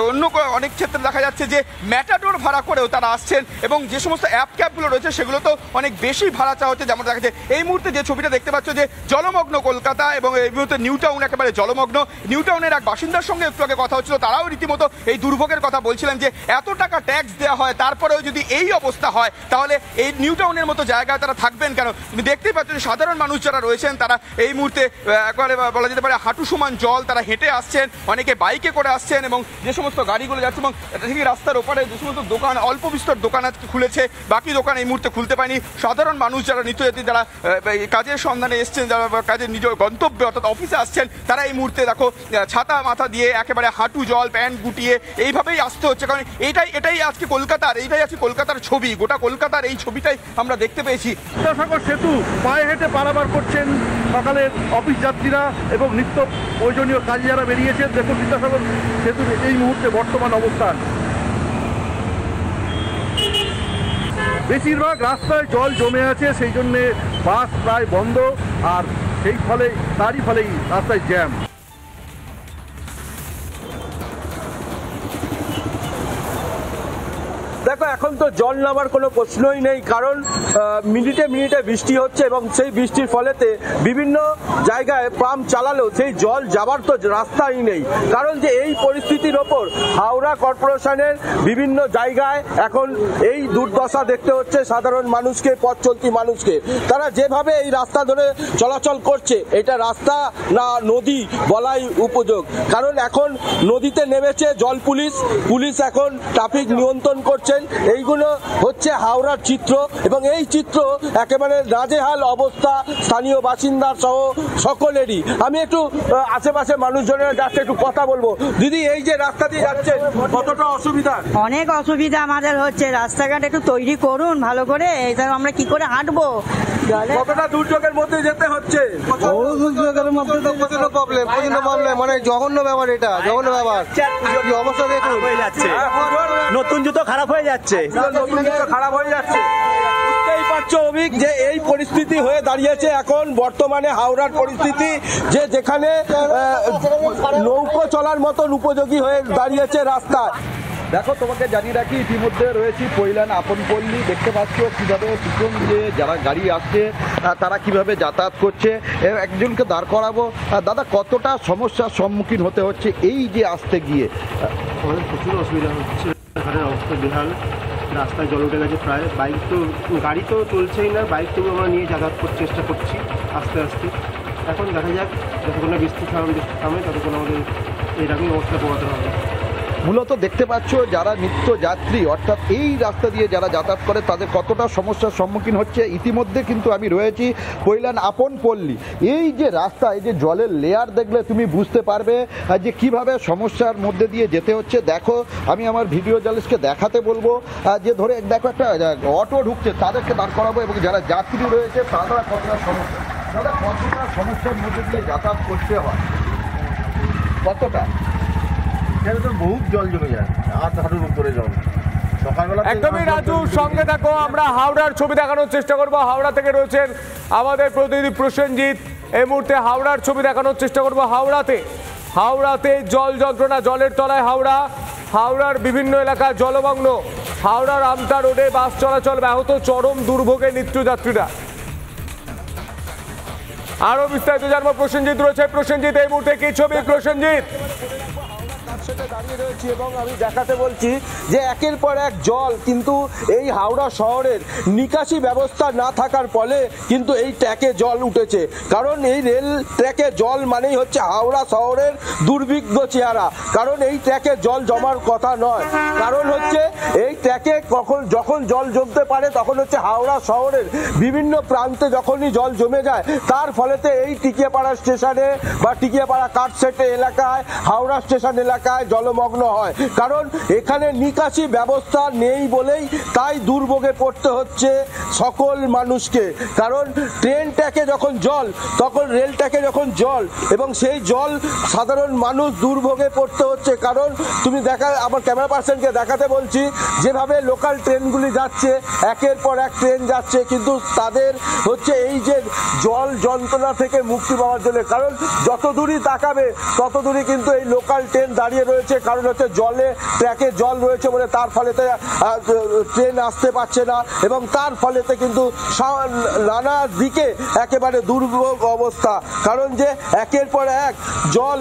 [SPEAKER 11] অন্য অনেক ক্ষেত্রে দেখা যাচ্ছে যে ম্যাটাডোর ভাড়া করেও তারা আসছেন এবং যে সমস্ত অ্যাপ ক্যাবগুলো রয়েছে সেগুলো তো অনেক বেশি ভাড়া চাওয়া হচ্ছে। যেমন দেখা যাচ্ছে এই মুহূর্তে যে ছবিটা দেখতে পাচ্ছ যে জলমগ্ন কলকাতা এবং এই মুহূর্তে নিউ টাউন একেবারে জলমগ্ন। নিউ টাউনের এক বাসিন্দার সঙ্গে একটু আগে কথা হচ্ছিল, তারাও রীতিমতো এই দুর্ভোগের কথা বলছিলেন যে এত টাকা ট্যাক্স দেওয়া হয় তারপরেও যদি এই অবস্থা হয় তাহলে এই নিউ টাউনের মতো জায়গায় তারা থাকবেন কেন? তুমি দেখতেই পাচ্ছ যে সাধারণ মানুষ যারা রয়েছেন তারা এই মুহূর্তে একবারে বলা যেতে পারে হাঁটু সমান জল, তারা হেঁটে আসছেন, অনেকে বাইকে করে আসছেন এবং যে সমস্ত গাড়িগুলো যাচ্ছে এবং ঠিক রাস্তার ওপারে যে সমস্ত দোকান অল্প বিস্তর দোকান খুলেছে, বাকি দোকান এই মুহূর্তে খুলতে পারেনি। সাধারণ মানুষ যারা নিত্যযাত্রী যারা কাজের সন্ধানে এসছেন, যারা কাজের নিজ গন্তব্যে অর্থাৎ অফিসে আসছেন, তারা এই মুহূর্তে দেখো ছাতা মাথা দিয়ে একেবারে হাঁটু জল প্যান্ট গুটিয়ে এইভাবেই আসতে হচ্ছে। কারণ এটাই আজকে কলকাতার ছবি, গোটা কলকাতার এই ছবিটাই আমরা দেখতে পেয়েছি।
[SPEAKER 15] বিদ্যাসাগর সেতু পায়ে হেঁটে পারাবার করছেন সকালের অফিস যাত্রীরা এবং নিত্য প্রয়োজনীয় কাজে যারা বেরিয়েছেন। দেখুন বিদ্যাসাগর সেতুর এই মুহূর্তে বর্তমান অবস্থান। বেশিরভাগ রাস্তায় জল জমে আছে, সেই জন্যে বাস প্রায় বন্ধ, আর তারই ফলেই রাস্তায় জ্যাম।
[SPEAKER 16] দেখো এখন তো জল নামার কোনো প্রশ্নই নেই, কারণ মিনিটে মিনিটে বৃষ্টি হচ্ছে এবং সেই বৃষ্টির ফলেতে বিভিন্ন জায়গায় পাম্প চালালেও সেই জল যাবার তো রাস্তাই নেই। কারণ যে এই পরিস্থিতির ওপর হাওড়া কর্পোরেশনের বিভিন্ন জায়গায় এখন এই দুর্দশা দেখতে হচ্ছে সাধারণ মানুষকে, পথ চলতি মানুষকে। তারা যেভাবে এই রাস্তা ধরে চলাচল করছে, এটা রাস্তা না নদী বলাই উপযোগ। কারণ এখন নদীতে নেমেছে জল পুলিশ এখন ট্রাফিক নিয়ন্ত্রণ করছে। এইগুলো হচ্ছে হাওড়ার চিত্র এবং এই চিত্র একেবারে নাজেহাল অবস্থা স্থানীয় বাসিন্দা সহ সকলেরই। আমি একটু আশেপাশে মানুষজনের কাছে একটু কথা বলবো। দিদি, এই যে রাস্তা দিয়ে যাচ্ছে কতটা অসুবিধা?
[SPEAKER 17] অনেক অসুবিধা আমাদের হচ্ছে, রাস্তাঘাট একটু তৈরি করুন ভালো করে, এইসব আমরা কি করে হাঁটবো?
[SPEAKER 16] কতটা দুর্যোগের মধ্যে যেতে হচ্ছে?
[SPEAKER 1] দুর্যোগের মধ্যে তো প্রচন্ড প্রবলেম, মানে জঘন্য ব্যাপার, এটা জঘন্য ব্যাপার। অবস্থা দেখুন হয়ে যাচ্ছে,
[SPEAKER 16] নতুন জুতো খারাপ হয়ে যাচ্ছে। বুঝতেই পারছো অভিক যে এই পরিস্থিতি হয়ে দাঁড়িয়েছে এখন বর্তমানে হাওড়ার পরিস্থিতি, যেখানে নৌকো চলার মতন উপযোগী হয়ে দাঁড়িয়েছে রাস্তা।
[SPEAKER 10] দেখো, তোমাকে জানিয়ে রাখি ইতিমধ্যে রয়েছি পৈলান আপনপল্লী। দেখতে পাচ্ছ কীভাবে পিছন দিয়ে যারা গাড়ি আসছে তারা কিভাবে যাতায়াত করছে। একজনকে দাঁড় করাবো। দাদা, কতটা সমস্যার সম্মুখীন হতে হচ্ছে এই যে আসতে গিয়ে?
[SPEAKER 18] আমাদের প্রচুর অসুবিধা হচ্ছে, এখানে অবস্থা বেহাল, রাস্তায় জল উঠে গেছে প্রায়। গাড়ি তো চলছেই না, বাইক তবু আমরা নিয়ে যাতায়াত করার চেষ্টা করছি আস্তে আস্তে। এখন দেখা যাক, যতক্ষণ বৃষ্টি থামে ততক্ষণ আমাদের এইরকমই অবস্থা পোহাতে হবে।
[SPEAKER 10] মূলত দেখতে পাচ্ছ যারা নিত্যযাত্রী অর্থাৎ এই রাস্তা দিয়ে যারা যাতায়াত করে তাদের কতটা সমস্যার সম্মুখীন হচ্ছে। ইতিমধ্যে কিন্তু আমি রয়েছি পৈলান আপনপল্লী। এই যে রাস্তা, এই যে জলের লেয়ার দেখলে তুমি বুঝতে পারবে যে কিভাবে সমস্যার মধ্যে দিয়ে যেতে হচ্ছে। দেখো, আমি আমার ভিডিও জার্নালিস্টকে দেখাতে বলবো যে ধরে দেখো একটা অটো ঢুকছে, তাদেরকে দাঁড় করাবো এবং যারা যাত্রী রয়েছে তারা কতটা সমস্যা, তারা কতটা সমস্যার মধ্যে দিয়ে যাতায়াত করতে হয়, কতটা বহুত জল জমে যায়, হাঁটুর উপরে জল।
[SPEAKER 19] একদমই রাজু, সঙ্গে থাকো, আমরা হাওড়ার ছবি দেখানোর চেষ্টা করবো। হাওড়া থেকে রয়েছেন আমাদের প্রতিনিধি প্রসেনজিৎ। এই মুহূর্তে হাওড়ার ছবি দেখানোর চেষ্টা করবো। হাওড়াতে জল যন্ত্রণা, জলের তলায় হাওড়ার বিভিন্ন এলাকা জলমগ্ন। হাওড়ার আমতা রোডে বাস চলাচল ব্যাহত, চরম দুর্ভোগে নিত্যযাত্রীরা। আরো বিস্তারিত জানবো, প্রসেনজিৎ রয়েছে। প্রসেনজিৎ, এই মুহূর্তে কি ছবি? প্রসেনজিৎ,
[SPEAKER 16] কারশেডে দাঁড়িয়ে রয়েছি এবং আমি দেখাতে বলছি যে একের পর এক জল কিন্তু এই হাওড়া শহরের নিকাশি ব্যবস্থা না থাকার ফলে কিন্তু এই ট্র্যাকে জল উঠেছে। কারণ এই রেল ট্র্যাকে জল মানেই হচ্ছে হাওড়া শহরের দুর্ভিক্ষ চেহারা। কারণ এই ট্র্যাকে জল জমার কথা নয়, কারণ হচ্ছে এই ট্র্যাকে যখন জল জমতে পারে তখন হচ্ছে হাওড়া শহরের বিভিন্ন প্রান্তে যখনই জল জমে যায় তার ফলেতে এই টিকিয়াপাড়া স্টেশনে বা টিকিয়াপাড়া কাটসেটে এলাকায় হাওড়া স্টেশন এলাকায় জলমগ্ন হয়। কারণ এখানে নিকাশি ব্যবস্থা নেই বলেই তাই দুর্ভোগে পড়তে হচ্ছে সকল মানুষকে। কারণ ট্রেনটাকে যখন জল তখন রেলটাকে যখন জল এবং সেই জল সাধারণ মানুষ দুর্ভোগে পড়তে হচ্ছে। কারণ তুমি আমার ক্যামেরা পার্সনকে দেখাতে বলছি যেভাবে লোকাল ট্রেনগুলি যাচ্ছে, একের পর এক ট্রেন যাচ্ছে, কিন্তু তাদের হচ্ছে এই যে জল যন্ত্রণা থেকে মুক্তি পাওয়ার জন্য। কারণ যত দূরই তাকাবে তত দূরই কিন্তু এই লোকাল ট্রেন দাঁড়িয়ে রয়েছে। কারণ হচ্ছে জলে ট্র্যাকে জল রয়েছে বলে তার ফলেতে ট্রেন আসতে পারছে না এবং তার ফলেতে কিন্তু নানা দিকে একেবারে দুর্ভোগ অবস্থা। কারণ যে একের পর এক জল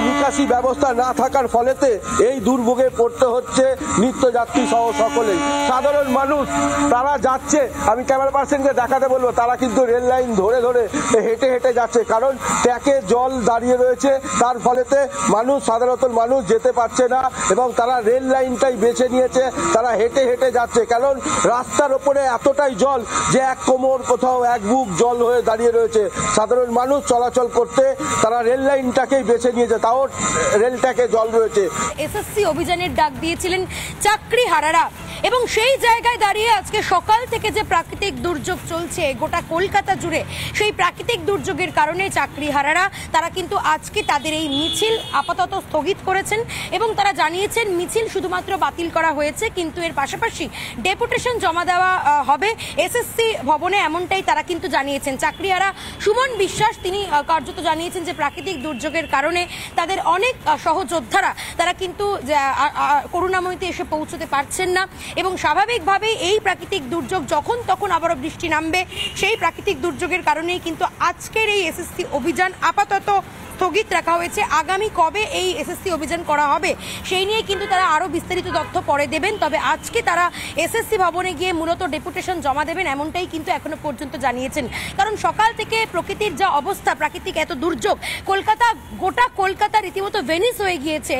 [SPEAKER 16] নিকাশি ব্যবস্থা না থাকার ফলেতে এই দুর্ভোগে পড়তে হচ্ছে নিত্যযাত্রী সহ সকলেই। সাধারণ মানুষ তারা যাচ্ছে, আমি ক্যামেরা পার্সনকে দেখাতে বলবো, তারা কিন্তু রেল লাইন ধরে ধরে হেঁটে হেঁটে যাচ্ছে। কারণ ট্র্যাকে জল দাঁড়িয়ে রয়েছে, তার ফলেতে সাধারণত মানুষ যেতে পারছে না এবং তারা রেল লাইনটাই বেছে নিয়েছে, তারা হেঁটে হেঁটে যাচ্ছে। কারণ রাস্তার ওপরে এতটাই জল যে এক কোমর কোথাও এক বুক জল হয়ে দাঁড়িয়ে রয়েছে। সাধারণ মানুষ চলাচল করতে তারা রেল লাইনটাকেই বেছে নিয়েছে, তাও রেলটাকে জল রয়েছে।
[SPEAKER 12] এসএসসি অভিযানের ডাক দিয়েছিলেন চাকরি হারারা এবং সেই জায়গায় দাঁড়িয়ে আজকে সকাল থেকে যে প্রাকৃতিক দুর্যোগ চলছে গোটা কলকাতা জুড়ে, সেই প্রাকৃতিক দুর্যোগের কারণে চাকরি হারারা তারা কিন্তু আজকে তাদের এই মিছিল আপাতত স্থগিত করেছেন এবং তারা জানিয়েছেন মিছিল শুধুমাত্র বাতিল করা হয়েছে, কিন্তু এর পাশাপাশি ডেপুটেশন জমা দেওয়া হবে এসএসসি ভবনে, এমনটাই তারা কিন্তু জানিয়েছেন। চাকরিহারা সুমন বিশ্বাস তিনি কার্যত জানিয়েছেন যে প্রাকৃতিক দুর্যোগের কারণে তাদের অনেক সহযোদ্ধারা তারা কিন্তু করুণাময়ীতে এসে পৌঁছতে পারছেন না এবং স্বাভাবিকভাবেই এই প্রাকৃতিক দুর্যোগ যখন তখন আবারও বৃষ্টি নামবে, সেই প্রাকৃতিক দুর্যোগের কারণেই কিন্তু আজকের এই এসএসসি অভিযান আপাতত স্থগিত রাখা হয়েছে। আগামী কবে এই এসএসসি অভিযান করা হবে সেই নিয়ে কিন্তু তারা আরও বিস্তারিত তথ্য পরে দেবেন। তবে আজকে তারা এসএসসি ভবনে গিয়ে মূলত ডেপুটেশন জমা দেবেন এমনটাই কিন্তু এখনো পর্যন্ত জানিয়েছেন। কারণ সকাল থেকে প্রকৃতির যা অবস্থা, প্রাকৃতিক এত দুর্যোগ, গোটা কলকাতা রীতিমতো ভেনিস হয়ে গিয়েছে।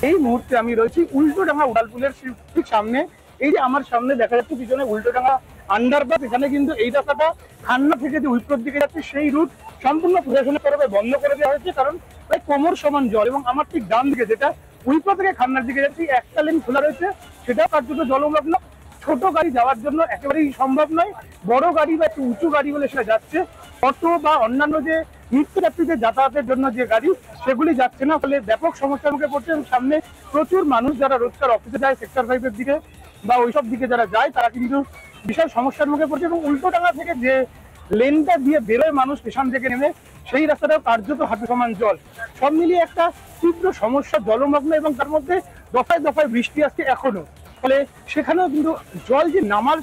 [SPEAKER 15] এই মুহূর্তে আমি রয়েছি উল্টোডাঙ্গা উড়ালপুলের ঠিক সামনে। এই যে আমার সামনে দেখা যাচ্ছে পিছনে উল্টোডাঙ্গা আন্ডারপাস, এখানে কিন্তু এই রাস্তাটা খান্না থেকে যে উইপ্রোর দিকে যাচ্ছে সেই রুট সম্পূর্ণ প্রশাসনের তরফে বন্ধ করে দেওয়া হয়েছে। কারণ প্রায় কোমর সমান জল এবং আমার ঠিক ডান দিকে যেটা উইপ্রো থেকে খান্নার দিকে যাচ্ছে একটা লেন খোলা রয়েছে, সেটাও কার্যত জলমগ্ন। ছোট গাড়ি যাওয়ার জন্য একেবারেই সম্ভব নয়, বড় গাড়ি বা একটু উঁচু গাড়ি হলে সেটা যাচ্ছে, অটো বা অন্যান্য যে নিত্যযাত্রীদের যাতায়াতের জন্য যে গাড়ি সেগুলি যাচ্ছে না, ফলে ব্যাপক সমস্যার মুখে পড়ছে। এবং সামনে প্রচুর মানুষ যারা রোজকার অফিসে যায় সেক্টর 5-এর দিকে বা ওইসব দিকে যারা যায় তারা কিন্তু বিশাল সমস্যার মুখে পড়ছে। এবং উল্টোডাঙ্গা থেকে যে লেনটা দিয়ে বেরোয় মানুষ স্টেশন থেকে নেমে, সেই রাস্তাটাও কার্যত হাঁটু সমান জল। সব মিলিয়ে একটা তীব্র সমস্যা, জলমগ্ন এবং তার মধ্যে দফায় দফায় বৃষ্টি আসছে এখনো, ফলে সেখানেও কিন্তু জল যে নামার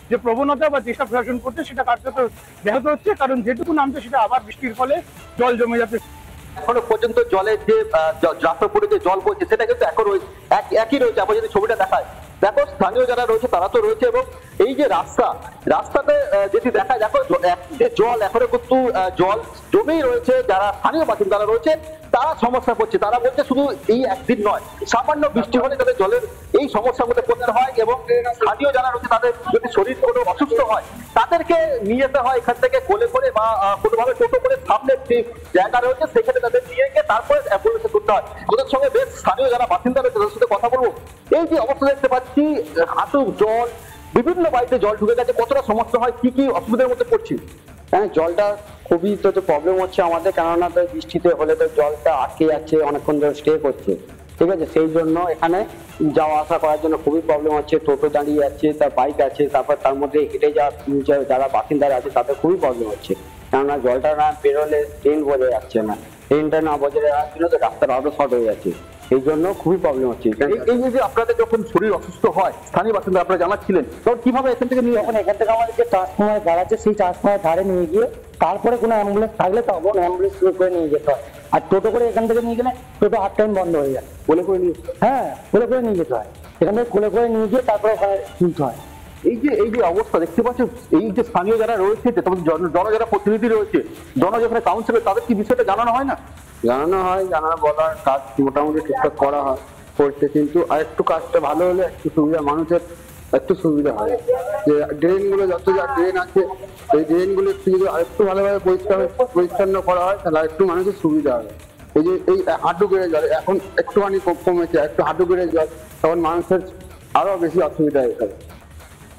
[SPEAKER 15] যে প্রবণতা বা চেষ্টা প্রশাসন করছে সেটা কার্যত ব্যাহত হচ্ছে। কারণ যেটুকু নামছে সেটা আবার বৃষ্টির ফলে জল জমে যাচ্ছে।
[SPEAKER 20] এখনো পর্যন্ত জলের যে রাস্তার উপরে যে জল পড়ছে সেটা কিন্তু এখন একই রয়েছে। আমরা যদি ছবিটা দেখায়, দেখো স্থানীয় যারা রয়েছে তারা তো রয়েছে এবং এই যে রাস্তাতে যদি দেখা, দেখো যে জল এখনো কিন্তু জল জমেই রয়েছে। যারা স্থানীয় বাসিন্দারা রয়েছে তারা সমস্যা পড়ছে, তারা বলছে শুধু এই একদিন নয়, সামান্য বৃষ্টি হলে তাদের জলের এই সমস্যার মধ্যে পড়তে হয় এবং স্থানীয় যারা রয়েছে তাদের যদি শরীর কোনো অসুস্থ হয় তাদেরকে নিয়ে যেতে হয় এখান থেকে কোলে করে বা কোনোভাবে টোটো করে সামনে যে জায়গা রয়েছে সেখানে তাদের নিয়ে গিয়ে তারপরে অ্যাম্বুলেন্সে তুলতে হয়। ওদের সঙ্গে বেশ স্থানীয় যারা বাসিন্দা রয়েছে তাদের সাথে কথা বলবো। এই যে অবস্থা দেখতে পাচ্ছি, হাঁটু জল, বিভিন্ন বাড়িতে জল ঢুকে গেছে, কতটা সমস্যা হয়, কি কি অসুবিধার মধ্যে পড়ছি?
[SPEAKER 21] হ্যাঁ, জলটা খুবই তো প্রবলেম হচ্ছে আমাদের, কেননা তো বৃষ্টিতে হলে তো জলটা আটকে যাচ্ছে, অনেকক্ষণ ধরে স্টে করছে, ঠিক আছে। সেই জন্য এখানে যাওয়া আসা করার জন্য খুবই প্রবলেম হচ্ছে। টোটো দাঁড়িয়ে যাচ্ছে, তার বাইক আছে, তারপর তার মধ্যে হেঁটে যারা বাসিন্দারা আছে তাদের খুবই প্রবলেম হচ্ছে, কেননা জলটা না বেরোলে ট্রেন বোঝা যাচ্ছে না, ট্রেনটা না বোঝা যাওয়ার জন্য তো রাস্তাটা আরো শর্ট হয়ে যাচ্ছে, এই জন্য খুবই প্রবলেম হচ্ছে।
[SPEAKER 20] এই যে আপনাদের যখন শরীর অসুস্থ হয়, স্থানীয় বাসিন্দা আপনারা জানাচ্ছিলেন, তখন কিভাবে এখান থেকে নিয়ে,
[SPEAKER 21] এখন এখান থেকে আমাদের যে ট্রান্সফরমার গাড়ি আছে সেই ট্রান্সফরমার ধারে নিয়ে গিয়ে তারপরে কোনো অ্যাম্বুলেন্স থাকলে তখন অ্যাম্বুলেন্স করে নিয়ে যেতে হয়। আর টোটো করে এখান থেকে নিয়ে গেলে টোটো হাফ টাইম বন্ধ হয়ে যায়, কোলে করে নিয়ে, হ্যাঁ কোলে করে নিয়ে যেতে হয়, এখান থেকে কোলে করে নিয়ে গিয়ে তারপরে ওখানে তুলতে হয়। এই যে অবস্থা দেখতে পাচ্ছ, এই যে স্থানীয় যারা রয়েছে, তোমাদের যারা প্রতিনিধি রয়েছে, যেখানে কাউন্সিলর, তাদের কি বিষয়টা জানানো হয় না? জানানো হয়, জানানো বলার কাজ মোটামুটি ঠিকঠাক করা হয়, করছে, কিন্তু আর একটু কাজটা ভালো হলে একটু সুবিধা, মানুষের একটু সুবিধা হয়। যে ড্রেনগুলো, যত যা ড্রেন আছে এই ড্রেনগুলো একটু যদি আরেকটু ভালোভাবে পরিচ্ছন্ন করা হয় তাহলে আরেকটু মানুষের সুবিধা হবে। এই হাঁটু গেড়ে জল এখন একটুখানি কমেছে, একটু হাঁটু গেড়ে জল, তখন মানুষের আরো বেশি অসুবিধা হয়ে যাবে।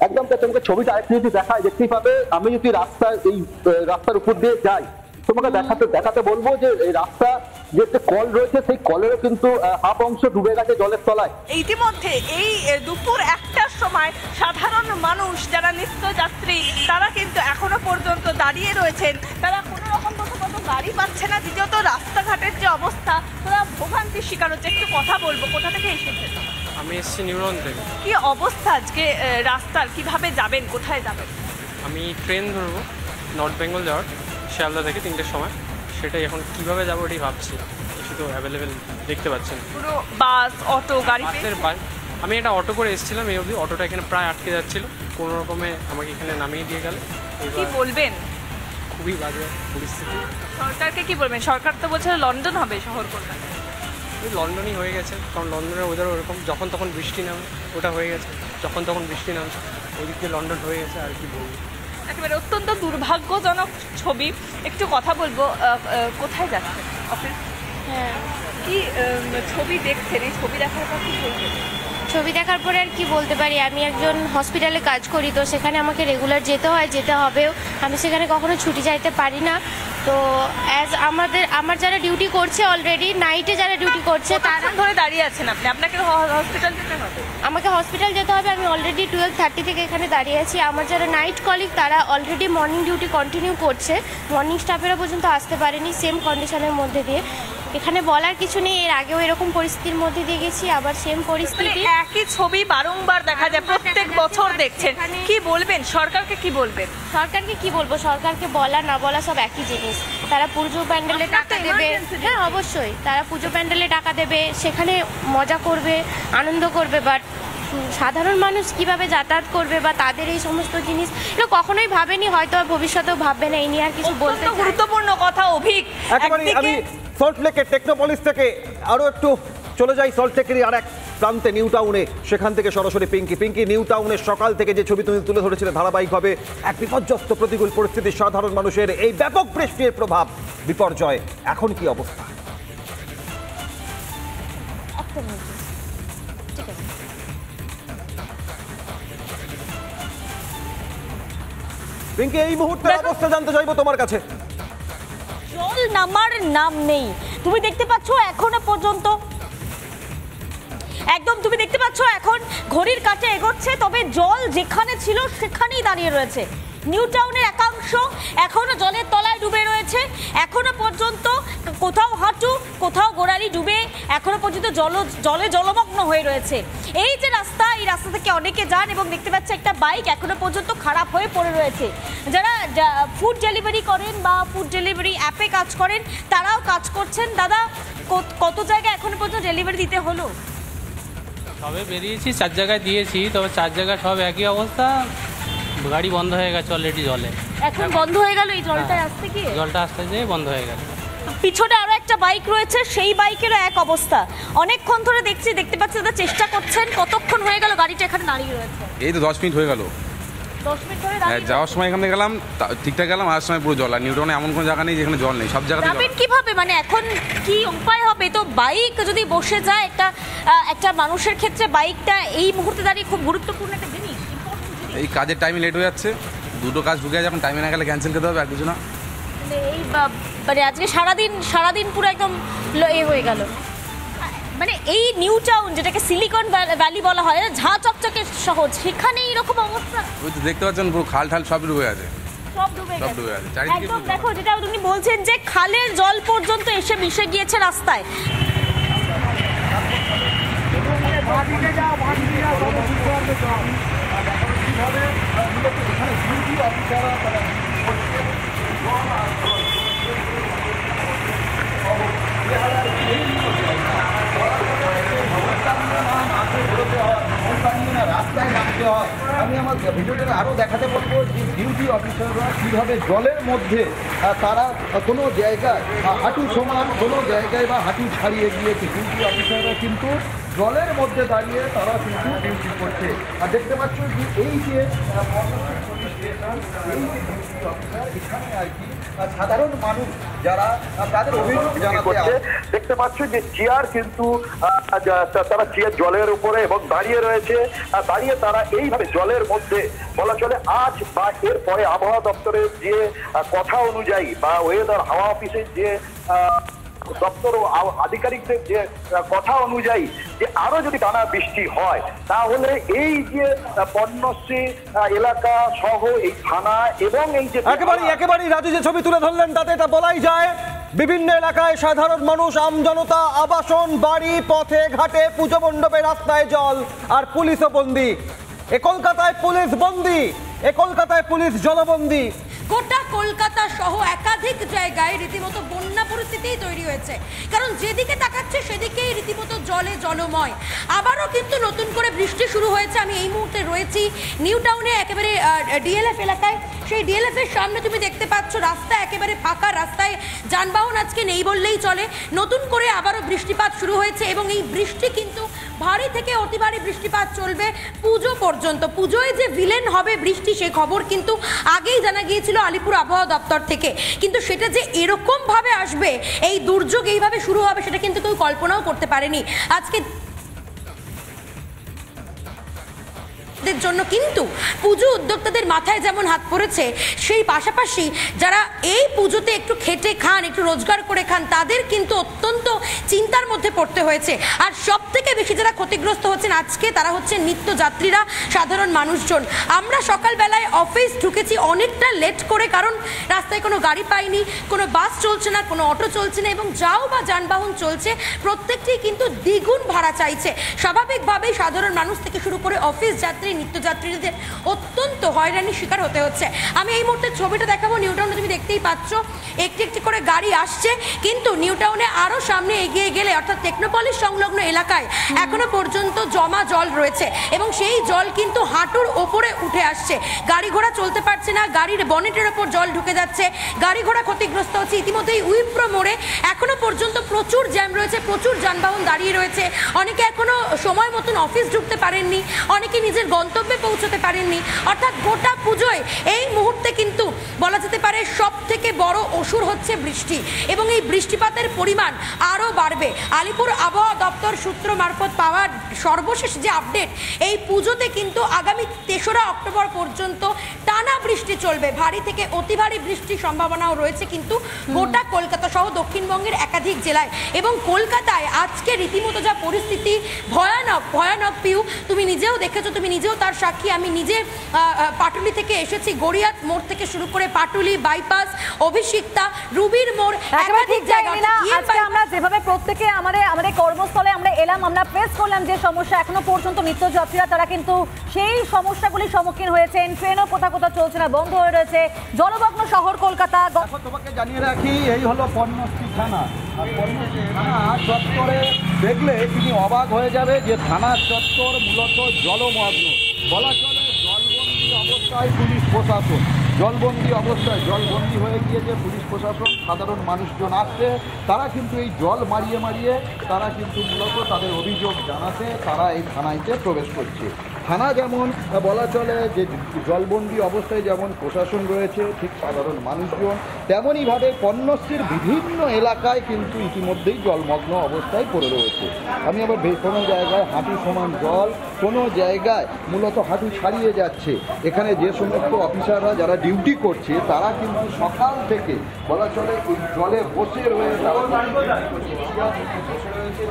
[SPEAKER 21] একদম তোমাকে ছবিটা আরেকটু যদি দেখায় দেখতেই পাবে। আমি যদি রাস্তার উপর দিয়ে যাই, তোমাকে দেখাতে বলবো যে এই রাস্তা যে কল রয়েছে সেই কলেরও কিন্তু হাফ অংশ ডুবে গেছে জলের তলায়।
[SPEAKER 2] ইতিমধ্যে এই দুপুর 1টার সময় সাধারণ মানুষ যারা নিত্যযাত্রী তারা কিন্তু এখনো পর্যন্ত দাঁড়িয়ে রয়েছেন, তারা কোনো রকম প্রথমত গাড়ি পাচ্ছে না, দ্বিতীয়ত রাস্তাঘাটের যে অবস্থা তারা ভোগান্তির শিকার হচ্ছে। একটু কথা বলবো, কোথা থেকে এসেছেন?
[SPEAKER 22] আমি এসেছি নিউরন থেকে।
[SPEAKER 2] কি অবস্থা আজকে রাস্তার, কিভাবে যাবেন, কোথায় যাবেন?
[SPEAKER 22] আমি ট্রেন ধরবো নর্থ বেঙ্গল যাওয়ার, শিয়ালদা থেকে 3টের সময়। সেটাই এখন কিভাবে যাবো এটাই ভাবছি, কিছু তো অ্যাভেলেবেল দেখতে পাচ্ছেন।
[SPEAKER 2] পুরো বাস, অটো, গাড়ি?
[SPEAKER 22] আমি একটা অটো করে এসেছিলাম, এই অবধি অটোটা এখানে প্রায় আটকে যাচ্ছিল, কোনো রকমে আমাকে এখানে নামিয়ে দিয়ে গেল।
[SPEAKER 2] কি বলবেন?
[SPEAKER 22] খুবই বাজে পরিস্থিতি।
[SPEAKER 2] সরকারকে কি বলবেন? সরকার তো বলছে লন্ডন হবে শহর কলকাতা।
[SPEAKER 22] ওই লন্ডনই হয়ে গেছে, কারণ লন্ডনের ওয়েদার ওরকম, যখন তখন বৃষ্টি নামে, ওটা হয়ে গেছে, যখন তখন বৃষ্টি নামছে, ওই দিকে লন্ডন হয়ে গেছে। আর কি বলবো,
[SPEAKER 2] একেবারে অত্যন্ত দুর্ভাগ্যজনক ছবি। একটু কথা বলবো, কোথায় যাচ্ছেন? অফিস? হ্যাঁ। কি ছবি দেখছেন, এই ছবি দেখার পর কি বলবেন?
[SPEAKER 23] ছবি দেখার পরে আর কি বলতে পারি, আমি একজন হসপিটালে কাজ করি, তো সেখানে আমাকে রেগুলার যেতে হবেও, আমি সেখানে কখনো ছুটি চাইতে পারি না। তো আমার যারা ডিউটি করছে অলরেডি, নাইটে যারা ডিউটি করছে তারা
[SPEAKER 2] ধরে দাঁড়িয়ে আছেন আপনি, আপনাকে হসপিটাল যেতে হবে?
[SPEAKER 23] আমাকে হসপিটাল যেতে হবে, আমি অলরেডি 12:30 থেকে এখানে দাঁড়িয়ে আছি। আমার যারা নাইট কলিগ তারা অলরেডি মর্নিং ডিউটি কন্টিনিউ করছে, মর্নিং স্টাফেরা পর্যন্ত আসতে পারেনি সেম কন্ডিশনের মধ্যে দিয়ে। এখানে বলার কিছু নেই, এর আগেও এরকম পরিস্থিতির মধ্যে দিয়ে গেছি, আবার সেম পরিস্থিতি,
[SPEAKER 2] একই ছবি বারংবার দেখা যায়, প্রত্যেক বছর দেখছেন। কি বলবেন সরকারকে, কি বলবেন?
[SPEAKER 23] সরকারকে কি বলবো, সরকারকে বলা না বলা সব একই জিনিস। তারা পুজো প্যান্ডেলে টাকা দেবে, হ্যাঁ অবশ্যই তারা পুজো প্যান্ডেলে টাকা দেবে, সেখানে মজা করবে, আনন্দ করবে, বাট সাধারণ মানুষ কিভাবে যাতায়াত করবে বা তাদের এই সমস্ত জিনিস এগুলো কখনোই ভাবেনি, হয়তো ভবিষ্যতেও ভাববে না। এই নিয়ে আর কিছু বলতে
[SPEAKER 2] গুরুত্বপূর্ণ কথা অভিক।
[SPEAKER 14] আমি সল্টলেকের টেকনোপলিস থেকে আরো একটু চলে যাই সল্টলেকেরই আর এক প্রান্তে, নিউ টাউনে। সেখান থেকে সরাসরি পিঙ্কি। নিউ টাউনের সকাল থেকে যে ছবি তুমি তুলে ধরেছিলে ধারাবাহিকভাবে, এক বিপর্যস্ত প্রতিকূল পরিস্থিতি, সাধারণ মানুষের এই ব্যাপক বৃষ্টির প্রভাব, বিপর্যয়, এখন কি অবস্থা? পিঙ্কি, এই মুহূর্তের অবস্থা জানতে চাইবো তোমার কাছে।
[SPEAKER 4] জল নামার নাম নেই, তুমি দেখতে পাচ্ছ এখনো পর্যন্ত, একদম তুমি দেখতে পাচ্ছ এখন ঘড়ির কাঁটা এগোচ্ছে, তবে জল যেখানে ছিল সেখানেই দাঁড়িয়ে রয়েছে। নিউ টাউনের একাংশ এখনো জলের তলায় ডুবে রয়েছে, এখনো পর্যন্ত কোথাও হাঁটু, কোথাও গোড়ালি ডুবে এখনো পর্যন্ত জলে জলমগ্ন হয়ে রয়েছে। এই যে রাস্তা, এই রাস্তা থেকে অনেকে যান এবং দেখতে পাচ্ছে একটা বাইক এখনো পর্যন্ত খারাপ হয়ে পড়ে রয়েছে। যারা ফুড ডেলিভারি করেন বা ফুড ডেলিভারি অ্যাপে কাজ করেন তারাও কাজ করছেন। দাদা, কত জায়গায় এখনো পর্যন্ত ডেলিভারি দিতে হলো?
[SPEAKER 22] সবে বেরিয়েছি, 4 জায়গায় দিয়েছি, তবে 4 জায়গায় সব একই অবস্থা, গাড়ি বন্ধ হয়ে গেছে অলরেডি জলে।
[SPEAKER 4] এখন বন্ধ হয়ে গেল এই জলটা আসতে গিয়ে?
[SPEAKER 22] জলটা আসতে যেয়ে বন্ধ হয়ে গেল।
[SPEAKER 4] পিছনে আরো একটা বাইক রয়েছে, সেই বাইকেরও এক অবস্থা। অনেকক্ষণ ধরে দেখতে পাচ্ছি দাদা চেষ্টা করছেন, কতক্ষণ হয়ে গেল গাড়িটা এখানে দাঁড়িয়ে রয়েছে?
[SPEAKER 24] এই তো 10 মিনিট হয়ে গেল।
[SPEAKER 4] 10 মিনিট ধরে
[SPEAKER 24] যাওয়ার সময় এখানে গেলাম ঠিকঠাক গেলাম, আসার সময় পুরো জল। আর নিউটাউনে এমন কোনো জায়গা নেই যেখানে জল নেই, সব জায়গাতে
[SPEAKER 4] যাবেন কিভাবে? মানে এখন কি উপায় হবে? তো বাইক যদি বসে যায়, একটা মানুষের ক্ষেত্রে বাইকটা এই মুহূর্তে দাঁড়িয়ে খুব গুরুত্বপূর্ণ একটা জিনিস।
[SPEAKER 24] এই কাজের টাইমে লেট হয়ে যাচ্ছে, দুটো কাজ ঢুকে যখন টাইমে না গেলে ক্যান্সেল করতে হবে, আর কিছু না।
[SPEAKER 4] এই মানে আজকে সারাদিন পুরো একদম হয়ে গেল। মানে এই নিউ টাউন, যেটাকে সিলিকন ভ্যালি বলা হয়, ঝাঁ চকচকে শহর, সেখানে এইরকম অবস্থা।
[SPEAKER 24] ওই তো দেখতে পাচ্ছেন পুরো খাল ঠাল সব ডুবে আছে,
[SPEAKER 4] সব ডুবে গেছে একদম। দেখো, যেটা উনি বলছেন যে খালের জল পর্যন্ত এসে মিশে গিয়েছে রাস্তায়।
[SPEAKER 3] ভিডিওটা আরও দেখাতে বলবো যে ডিউটি অফিসাররা কীভাবে জলের মধ্যে তারা কোনো জায়গায় হাঁটু সমান কোনো জায়গায় বা হাঁটু ছাড়িয়ে গিয়েছে। ডিউটি অফিসাররা কিন্তু জলের মধ্যে দাঁড়িয়ে তারা কিন্তু ডিউটি করছে। আর দেখতে পাচ্ছ যে এই যে এখানে আর কি সাধারণ মানুষ যারা তাদের অভিযোগ জানাতে
[SPEAKER 5] দেখতে পাচ্ছ যে চেয়ার কিন্তু তারা চেয়ার জলের উপরে এবং দাঁড়িয়ে রয়েছে, দাঁড়িয়ে তারা এইভাবে জলের মধ্যে বলা চলে আজ বা এর পরে আবহাওয়া দপ্তরের যে কথা অনুযায়ী বা ওয়েদার হাওয়া অফিসের যে দপ্তর আধিকারিকদের যে কথা অনুযায়ী যে আরো যদি টানা বৃষ্টি হয় তাহলে এই যে পণ্যশ্রী এলাকা সহ এই থানা এবং এই যে
[SPEAKER 14] একেবারেই রাজু যে ছবি তুলে ধরলেন তাতে এটা বলাই যায় বিভিন্ন এলাকায় সাধারণ মানুষ আমজনতা আবাসন বাড়ি পথে ঘাটে পুজো মণ্ডপে রাস্তায় জল আর পুলিশও বন্দী। কলকাতায় পুলিশ বন্দী, কলকাতায় পুলিশ জলবন্দী।
[SPEAKER 4] গোটা কলকাতা সহ একাধিক জায়গায় রীতিমতো বন্যা পরিস্থিতি তৈরি হয়েছে, কারণ যেদিকে তাকাচ্ছে সেদিকেই রীতিমতো জলে জলময়। আবারও কিন্তু নতুন করে বৃষ্টি শুরু হয়েছে। আমি এই মুহূর্তে রয়েছি নিউ টাউনে একেবারে ডিএলএফ এলাকায়। সেই ডিএলএফ এর সামনে তুমি দেখতে পাচ্ছ রাস্তা একেবারে ফাঁকা, রাস্তায় যানবাহন আজকে নেই বললেই চলে। নতুন করে আবারও বৃষ্টিপাত শুরু হয়েছে এবং এই বৃষ্টি কিন্তু ভারী থেকে অতি ভারী বৃষ্টিপাত চলবে পুজো পর্যন্ত। পুজোয় যে ভিলেন হবে বৃষ্টি সে খবর কিন্তু আগেই জানা গিয়েছিল আলিপুর আবহাওয়া দপ্তর থেকে, কিন্তু সেটা যে এরকম ভাবে আসবে, এই দুর্যোগ এইভাবে শুরু হবে সেটা কিন্তু কেউ কল্পনাও করতে পারেনি। আজকে জন্য কিন্তু পুজো উদ্যোক্তাদের মাথায় যেমন হাত পড়েছে, সেই পাশাপাশি যারা এই পুজোতে একটু খেটে খান, একটু রোজগার করে খান, তাদের কিন্তু অত্যন্ত চিন্তার মধ্যে পড়তে হয়েছে। আর সব থেকে বেশি যারা ক্ষতিগ্রস্ত হচ্ছেন আজকে তারা হচ্ছেন নিত্যযাত্রীরা, সাধারণ মানুষজন। আমরা সকালবেলায় অফিস ঢুকেছি অনেকটা লেট করে, কারণ রাস্তায় কোনো গাড়ি পাইনি, কোনো বাস চলছে না, কোনো অটো চলছে না এবং যাও বা যানবাহন চলছে প্রত্যেকটি কিন্তু দ্বিগুণ ভাড়া চাইছে। স্বাভাবিকভাবেই সাধারণ মানুষ থেকে শুরু করে অফিস যাত্রী নিত্যযাত্রীদের অত্যন্ত হয়রানির শিকার হতে হচ্ছে। আমি এই মুহূর্তে ছবিটা দেখাবো নিউ টাউনে, তুমি দেখতেই পাচ্ছ একটি একটি করে গাড়ি আসছে, কিন্তু নিউ টাউনে আরো সামনে এগিয়ে গেলে অর্থাৎ টেকনোপলিস সংলগ্ন এলাকায় এখনো পর্যন্ত জমা জল রয়েছে এবং সেই জল কিন্তু হাঁটুর ওপরে উঠে আসছে। গাড়ি ঘোড়া চলতে পারছে না, গাড়ির বনেটের ওপর জল ঢুকে যাচ্ছে, গাড়ি ঘোড়া ক্ষতিগ্রস্ত হচ্ছে। ইতিমধ্যেই উইপ্রো মোড়ে এখনো পর্যন্ত প্রচুর জ্যাম রয়েছে, প্রচুর যানবাহন দাঁড়িয়ে রয়েছে। অনেকে এখনো সময় মতন অফিস ঢুকতে পারেননি, অনেকে নিজের গন্তব্যে পৌঁছতে পারেননি। অর্থাৎ গোটা পুজোয় এই মুহূর্তে কিন্তু বলা যেতে পারে সব থেকে বড় অসুর হচ্ছে বৃষ্টি এবং এই বৃষ্টিপাতের পরিমাণ আরও বাড়বে। আলিপুর আবহাওয়া দপ্তর সূত্র মারফত পাওয়া সর্বশেষ যে আপডেট, এই পুজোতে কিন্তু আগামী ৩রা অক্টোবর পর্যন্ত টানা বৃষ্টি চলবে, ভারী থেকে অতি ভারী বৃষ্টির সম্ভাবনাও রয়েছে কিন্তু গোটা কলকাতা সহ দক্ষিণবঙ্গের একাধিক জেলায়। এবং কলকাতায় আজকে রীতিমতো যা পরিস্থিতি ভয়ানক ভয়ানক। পিউ তুমি নিজেও দেখেছো, তুমি নিজেও তার সাক্ষী। আমি নিজে পাটুলি থেকে এসেছি, গড়িয়াত মোড় থেকে শুরু করে পাটুলি বাইপাস, অভিষিক্তা, রুবির মোড়, একাধিক জায়গা।
[SPEAKER 6] আজকে আমরা যেভাবে প্রত্যেকে আমাদের কর্মস্থলে আমরা এলাম, আমরা ফেস করলাম যে সমস্যা, এখনো পর্যন্ত নিত্যযাত্রীরা তারা কিন্তু সেই সমস্যাগুলির সম্মুখীন হয়েছেন। ট্রেনও কোথাও কোথাও চলছে না, বন্ধ হয়ে রয়েছে, জলমগ্ন শহর কলকাতা।
[SPEAKER 3] তোমাকে জানিয়ে রাখি এই হলো পণ্যশ্রী থানা। আর পণ্যশ্রী থানা চত্বরে দেখলে তুমি অবাক হয়ে যাবে যে থানার চত্বর মূলত জলমগ্ন। বলা চলে জলবন্দি অবস্থায় পুলিশ প্রশাসন, জলবন্দি অবস্থায় জলবন্দি হয়ে গিয়েছে পুলিশ প্রশাসন। সাধারণ মানুষজন আসছে, তারা কিন্তু এই জল মারিয়ে মারিয়ে তারা কিন্তু মূলত তাদের অভিযোগ জানাতে তারা এই থানাইতে প্রবেশ করছে। থানা যেমন বলা চলে যে জলবন্দি অবস্থায় যেমন প্রশাসন রয়েছে, ঠিক সাধারণ মানুষজন তেমনইভাবে পণ্যশ্রীর বিভিন্ন এলাকায় কিন্তু ইতিমধ্যেই জলমগ্ন অবস্থায় পড়ে রয়েছে। আমি আবার কোনো জায়গায় হাঁটু সমান জল, কোনো জায়গায় মূলত হাঁটু ছাড়িয়ে যাচ্ছে। এখানে যে সমস্ত অফিসাররা যারা ডিউটি করছে তারা কিন্তু সকাল থেকে বলা চলে এই জলে বসে রয়েছে,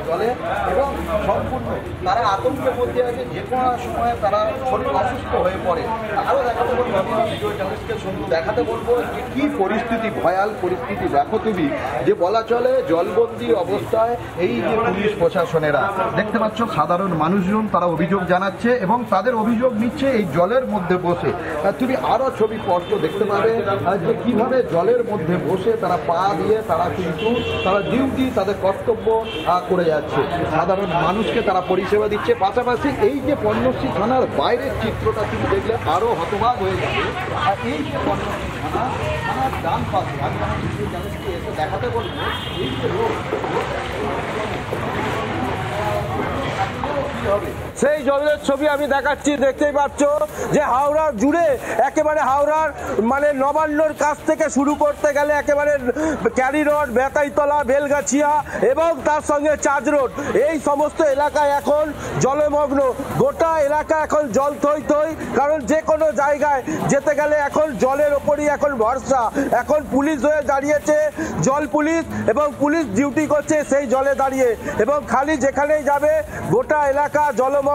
[SPEAKER 3] জলে এবং সম্পূর্ণ তারা আতঙ্কের মধ্যে আছে। যে কোনো সময় তারা শরীর অসুস্থ হয়ে পড়ে। আরও দেখাতে বলবো, আমি ভিডিও জার্নালিস্টকে দেখাতে বলবো যে কী পরিস্থিতি, ভয়াল পরিস্থিতি। দেখো তুমি যে বলা চলে জলবন্দি অবস্থায় এই যে পুলিশ প্রশাসনেরা দেখতে পাচ্ছ সাধারণ মানুষজন তারা অভিযোগ অভিযোগ জানাচ্ছে এবং তাদের অভিযোগ নিচ্ছে এই জলের মধ্যে বসে। তুমি আরও ছবি স্পষ্ট দেখতে পাবে যে কীভাবে জলের মধ্যে বসে তারা পা দিয়ে তারা কিন্তু তারা ডিউটি তাদের কর্তব্য করে যাচ্ছে, সাধারণ মানুষকে তারা পরিষেবা দিচ্ছে। পাশাপাশি এই যে পণ্যশ্রী থানার বাইরের চিত্রটা তুমি দেখলে আরও হতবাক হয়ে যাবে। আর এই যে পণ্যশ্রী থানার ডান পাশে আমি আমার কিছু জানিসকে এসে দেখাতে বলবো এই যে রোড
[SPEAKER 16] সেই জলের ছবি আমি দেখাচ্ছি, দেখতেই পাচ্ছ যে হাওড়ার জুড়ে একেবারে হাওড়ার মানে নবান্নর কাছ থেকে শুরু করতে গেলে একেবারে ক্যারি রোড, বেতাইতলা, বেলগাছিয়া এবং তার সঙ্গে চার্চ রোড, এই সমস্ত এলাকায় এখন জলমগ্ন। গোটা এলাকা এখন জল থই থই, কারণ যে কোনো জায়গায় যেতে গেলে এখন জলের ওপরই এখন ভরসা। এখন পুলিশ হয়ে দাঁড়িয়েছে, জল পুলিশ, এবং পুলিশ ডিউটি করছে সেই জলে দাঁড়িয়ে, এবং খালি যেখানেই যাবে গোটা এলাকা জলমগ্ন।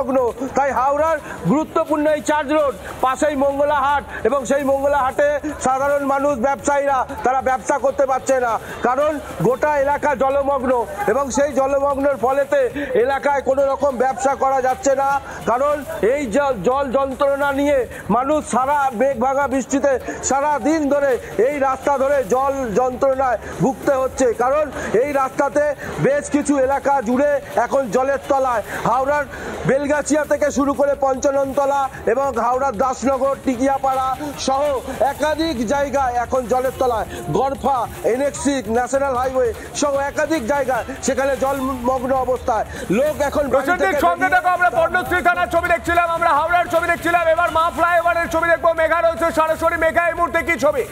[SPEAKER 16] তাই হাওড়ার গুরুত্বপূর্ণ এই চার্চ রোড, পাশেই মঙ্গলা হাট, এবং সেই মঙ্গলা হাটে সাধারণ মানুষ, ব্যবসায়ীরা তারা ব্যবসা করতে পারছে না, কারণ গোটা এলাকা জলমগ্ন। এবং সেই জলমগ্নের ফলেতে এলাকায় কোনো রকম ব্যবসা করা যাচ্ছে না, কারণ এই জল যন্ত্রণা নিয়ে মানুষ সারা মেঘ ভাঙা বৃষ্টিতে সারা দিন ধরে এই রাস্তা ধরে জল যন্ত্রণায় ভুগতে হচ্ছে, কারণ এই রাস্তাতে বেশ কিছু এলাকা জুড়ে এখন জলের তলায়। হাওড়ার বেলগাছিয়া থেকে শুরু করে পঞ্চাননতলা এবং হাওড়ার দাসনগর, টিকিয়াপাড়া সহ একাধিক জায়গায় এখন জলের তলায়। গড়ফা, NX6, ন্যাশনাল হাইওয়ে সহ একাধিক জায়গায় সেখানে জলমগ্ন অবস্থায় লোক এখন।
[SPEAKER 19] সঙ্গে দেখো, আমরা পর্ণশ্রী থানার ছবি দেখছিলাম, আমরা হাওড়ার ছবি দেখছিলাম, এবার মা ফ্লাইওভারের ছবি দেখবো। মেঘা রয়েছে সরাসরি। মেঘা, এই মুহূর্তে কি ছবি?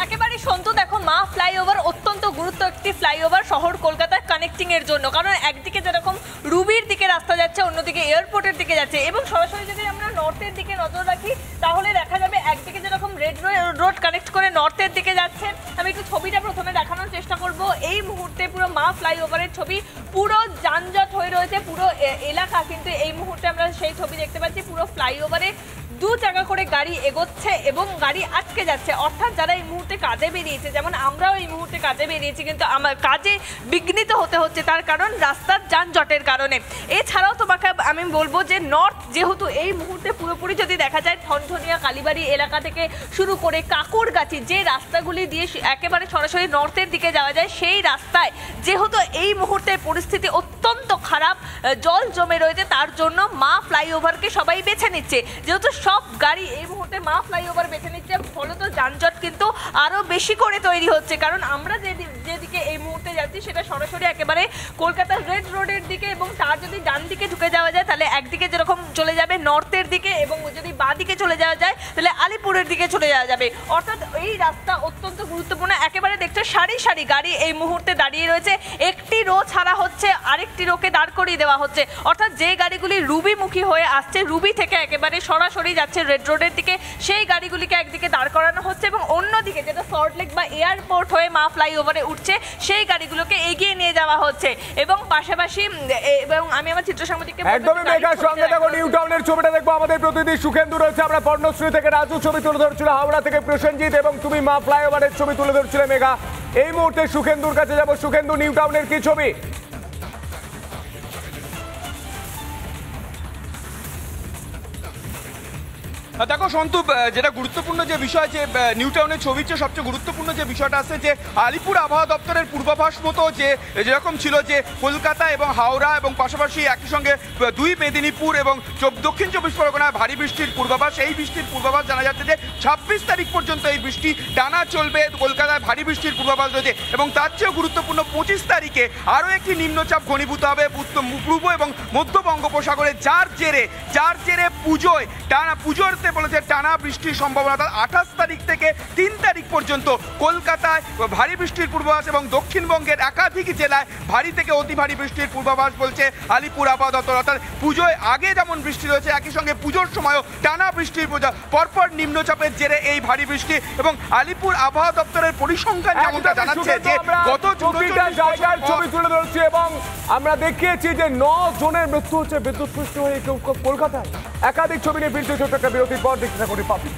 [SPEAKER 2] একেবারে সন্তু, দেখো মা ফ্লাইওভার অত্যন্ত গুরুত্ব একটি ফ্লাইওভার শহর কলকাতার কানেক্টিং এর জন্য, কারণ একদিকে যেরকম রুবির দিকে রাস্তা যাচ্ছে, অন্যদিকে এয়ারপোর্টের দিকে যাচ্ছে। এবং সরাসরি যদি আমরা নর্থের দিকে নজর রাখি তাহলে দেখা যাবে একদিকে যেরকম রেড রোড কানেক্ট করে নর্থের দিকে যাচ্ছে। আমি একটু ছবিটা প্রথমে দেখানোর চেষ্টা করব। এই মুহূর্তে পুরো মা ফ্লাইওভারের ছবি, পুরো যানজট হয়ে রয়েছে পুরো এলাকা, কিন্তু এই মুহূর্তে আমরা সেই ছবি দেখতে পাচ্ছি। পুরো ফ্লাইওভারে দু জায়গা করে গাড়ি এগোচ্ছে এবং গাড়ি আটকে যাচ্ছে, অর্থাৎ যারা এই মুহূর্তে কাজে বেরিয়েছে, যেমন আমরাও এই মুহূর্তে কাজে বেরিয়েছি, কিন্তু আমার কাজে বিঘ্নিত হতে হচ্ছে, তার কারণ রাস্তার যানজটের কারণে। এছাড়াও তোমাকে আমি বলবো যে নর্থ যেহেতু এই মুহূর্তে পুরোপুরি যদি দেখা যায় ঠনঠনিয়া, কালীবাড়ি এলাকা থেকে শুরু করে কাকুরগাছি, যে রাস্তাগুলি দিয়ে একেবারে সরাসরি নর্থের দিকে যাওয়া যায়, সেই রাস্তায় যেহেতু এই মুহূর্তে পরিস্থিতি অত্যন্ত খারাপ, জল জমে রয়েছে, তার জন্য মা ফ্লাইওভারকে সবাই বেছে নিচ্ছে। যেহেতু সব গাড়ি এই মুহূর্তে মা ফ্লাইওভার বেছে নিচ্ছে, ফলত যানজট কিন্তু আরো বেশি করে তৈরি হচ্ছে, কারণ আমরা যেদিকে এই মুহূর্তে যাচ্ছি সেটা সরাসরি একেবারে কলকাতার রেড রোডের দিকে, এবং তার যদি ডান দিকে ঢুকে যাওয়া যায় তাহলে একদিকে যেরকম চলে যাবে নর্থের দিকে, এবং যদি বাঁ দিকে চলে যাওয়া যায় তাহলে আলিপুরের দিকে চলে যাওয়া যাবে। অর্থাৎ এই রাস্তা অত্যন্ত গুরুত্বপূর্ণ। একেবারে দেখছো সারি সারি গাড়ি এই মুহূর্তে দাঁড়িয়ে রয়েছে, একটি রো ছাড়া হচ্ছে আরেকটি রোকে দাঁড় করিয়ে দেওয়া হচ্ছে, অর্থাৎ যে গাড়িগুলি রুবিমুখী হয়ে আসছে, রুবি থেকে একেবারে সরাসরি যাচ্ছে রেড রোডের দিকে, সেই গাড়িগুলিকে একদিকে দাঁড় করানো হচ্ছে, এবং অন্যদিকে যেটা সল্টলেক বা এয়ারপোর্ট হয়ে মা ফ্লাইওভারে উঠছে সেই গাড়িগুলোকে এগিয়ে নিয়ে যাওয়া হচ্ছে। এবং পাশাপাশি এবং আমি আমার চিত্র সাংবাদিককে
[SPEAKER 19] একদমই মেঘার সঙ্গে দেখো নিউ টাউনের ছবিটা দেখবো, আমাদের প্রতিনিধি সুখেন্দু রয়েছে। আমরা পর্ণশ্রী থেকে রাজু ছবি তুলে ধরছিল, হাওড়া থেকে প্রসেনজিৎ, এবং তুমি মা ফ্লাইওভারের ছবি তুলে ধরছিলে মেঘা। এই মুহূর্তে সুখেন্দুর কাছে যাবো। সুখেন্দু, নিউ টাউনের কি ছবি?
[SPEAKER 11] দেখো সন্তু, যেটা গুরুত্বপূর্ণ যে বিষয়, যে নিউ টাউনের ছবির চেয়ে সবচেয়ে গুরুত্বপূর্ণ যে বিষয়টা আছে, যে আলিপুর আবহাওয়া দপ্তরের পূর্বাভাস মতো যে যেরকম ছিল যে কলকাতা এবং হাওড়া এবং পাশাপাশি একই সঙ্গে দুই মেদিনীপুর এবং দক্ষিণ 24 পরগনায় ভারী বৃষ্টির পূর্বাভাস। এই বৃষ্টির পূর্বাভাস জানা যাচ্ছে যে 26 তারিখ পর্যন্ত এই বৃষ্টি টানা চলবে, কলকাতায় ভারী বৃষ্টির পূর্বাভাস রয়েছে। এবং তার চেয়েও গুরুত্বপূর্ণ 25 তারিখে আরও একটি নিম্নচাপ ঘনীভূত হবে পূর্ব এবং মধ্য বঙ্গোপসাগরে, যার জেরে পুজোর বলেছে টানা বৃষ্টির সম্ভাবনা। 28 তারিখ থেকে 3 তারিখ পর্যন্ত কলকাতায় ভারী বৃষ্টির পূর্বাভাস, এবং দক্ষিণবঙ্গের একাধিক জেলায় ভারী থেকে অতি ভারী বৃষ্টির পূর্বাভাস বলছে আলিপুর আবহাওয়া দপ্তর। অর্থাৎ পুজোয় আগে যেমন বৃষ্টি রয়েছে, একই সঙ্গে পুজোর সময়ও টানা বৃষ্টির পরপর নিম্নচাপের জেরে এই ভারী বৃষ্টি। এবং আলিপুর আবহাওয়া দপ্তরের পরিসংখ্যান যেমনটা জানাচ্ছে যে গত 24
[SPEAKER 19] জায়গার ছবি তুলে ধরছি, এবং আমরা দেখিয়েছি যে 9 জনের মৃত্যু হচ্ছে বিদ্যুৎস্পৃষ্ট হয়ে কলকাতায়। একাধিক ছবি নিয়ে ফিরছে ছোট্ট একটা বিরতির পর, দেখতে থাকুন পাবলিক।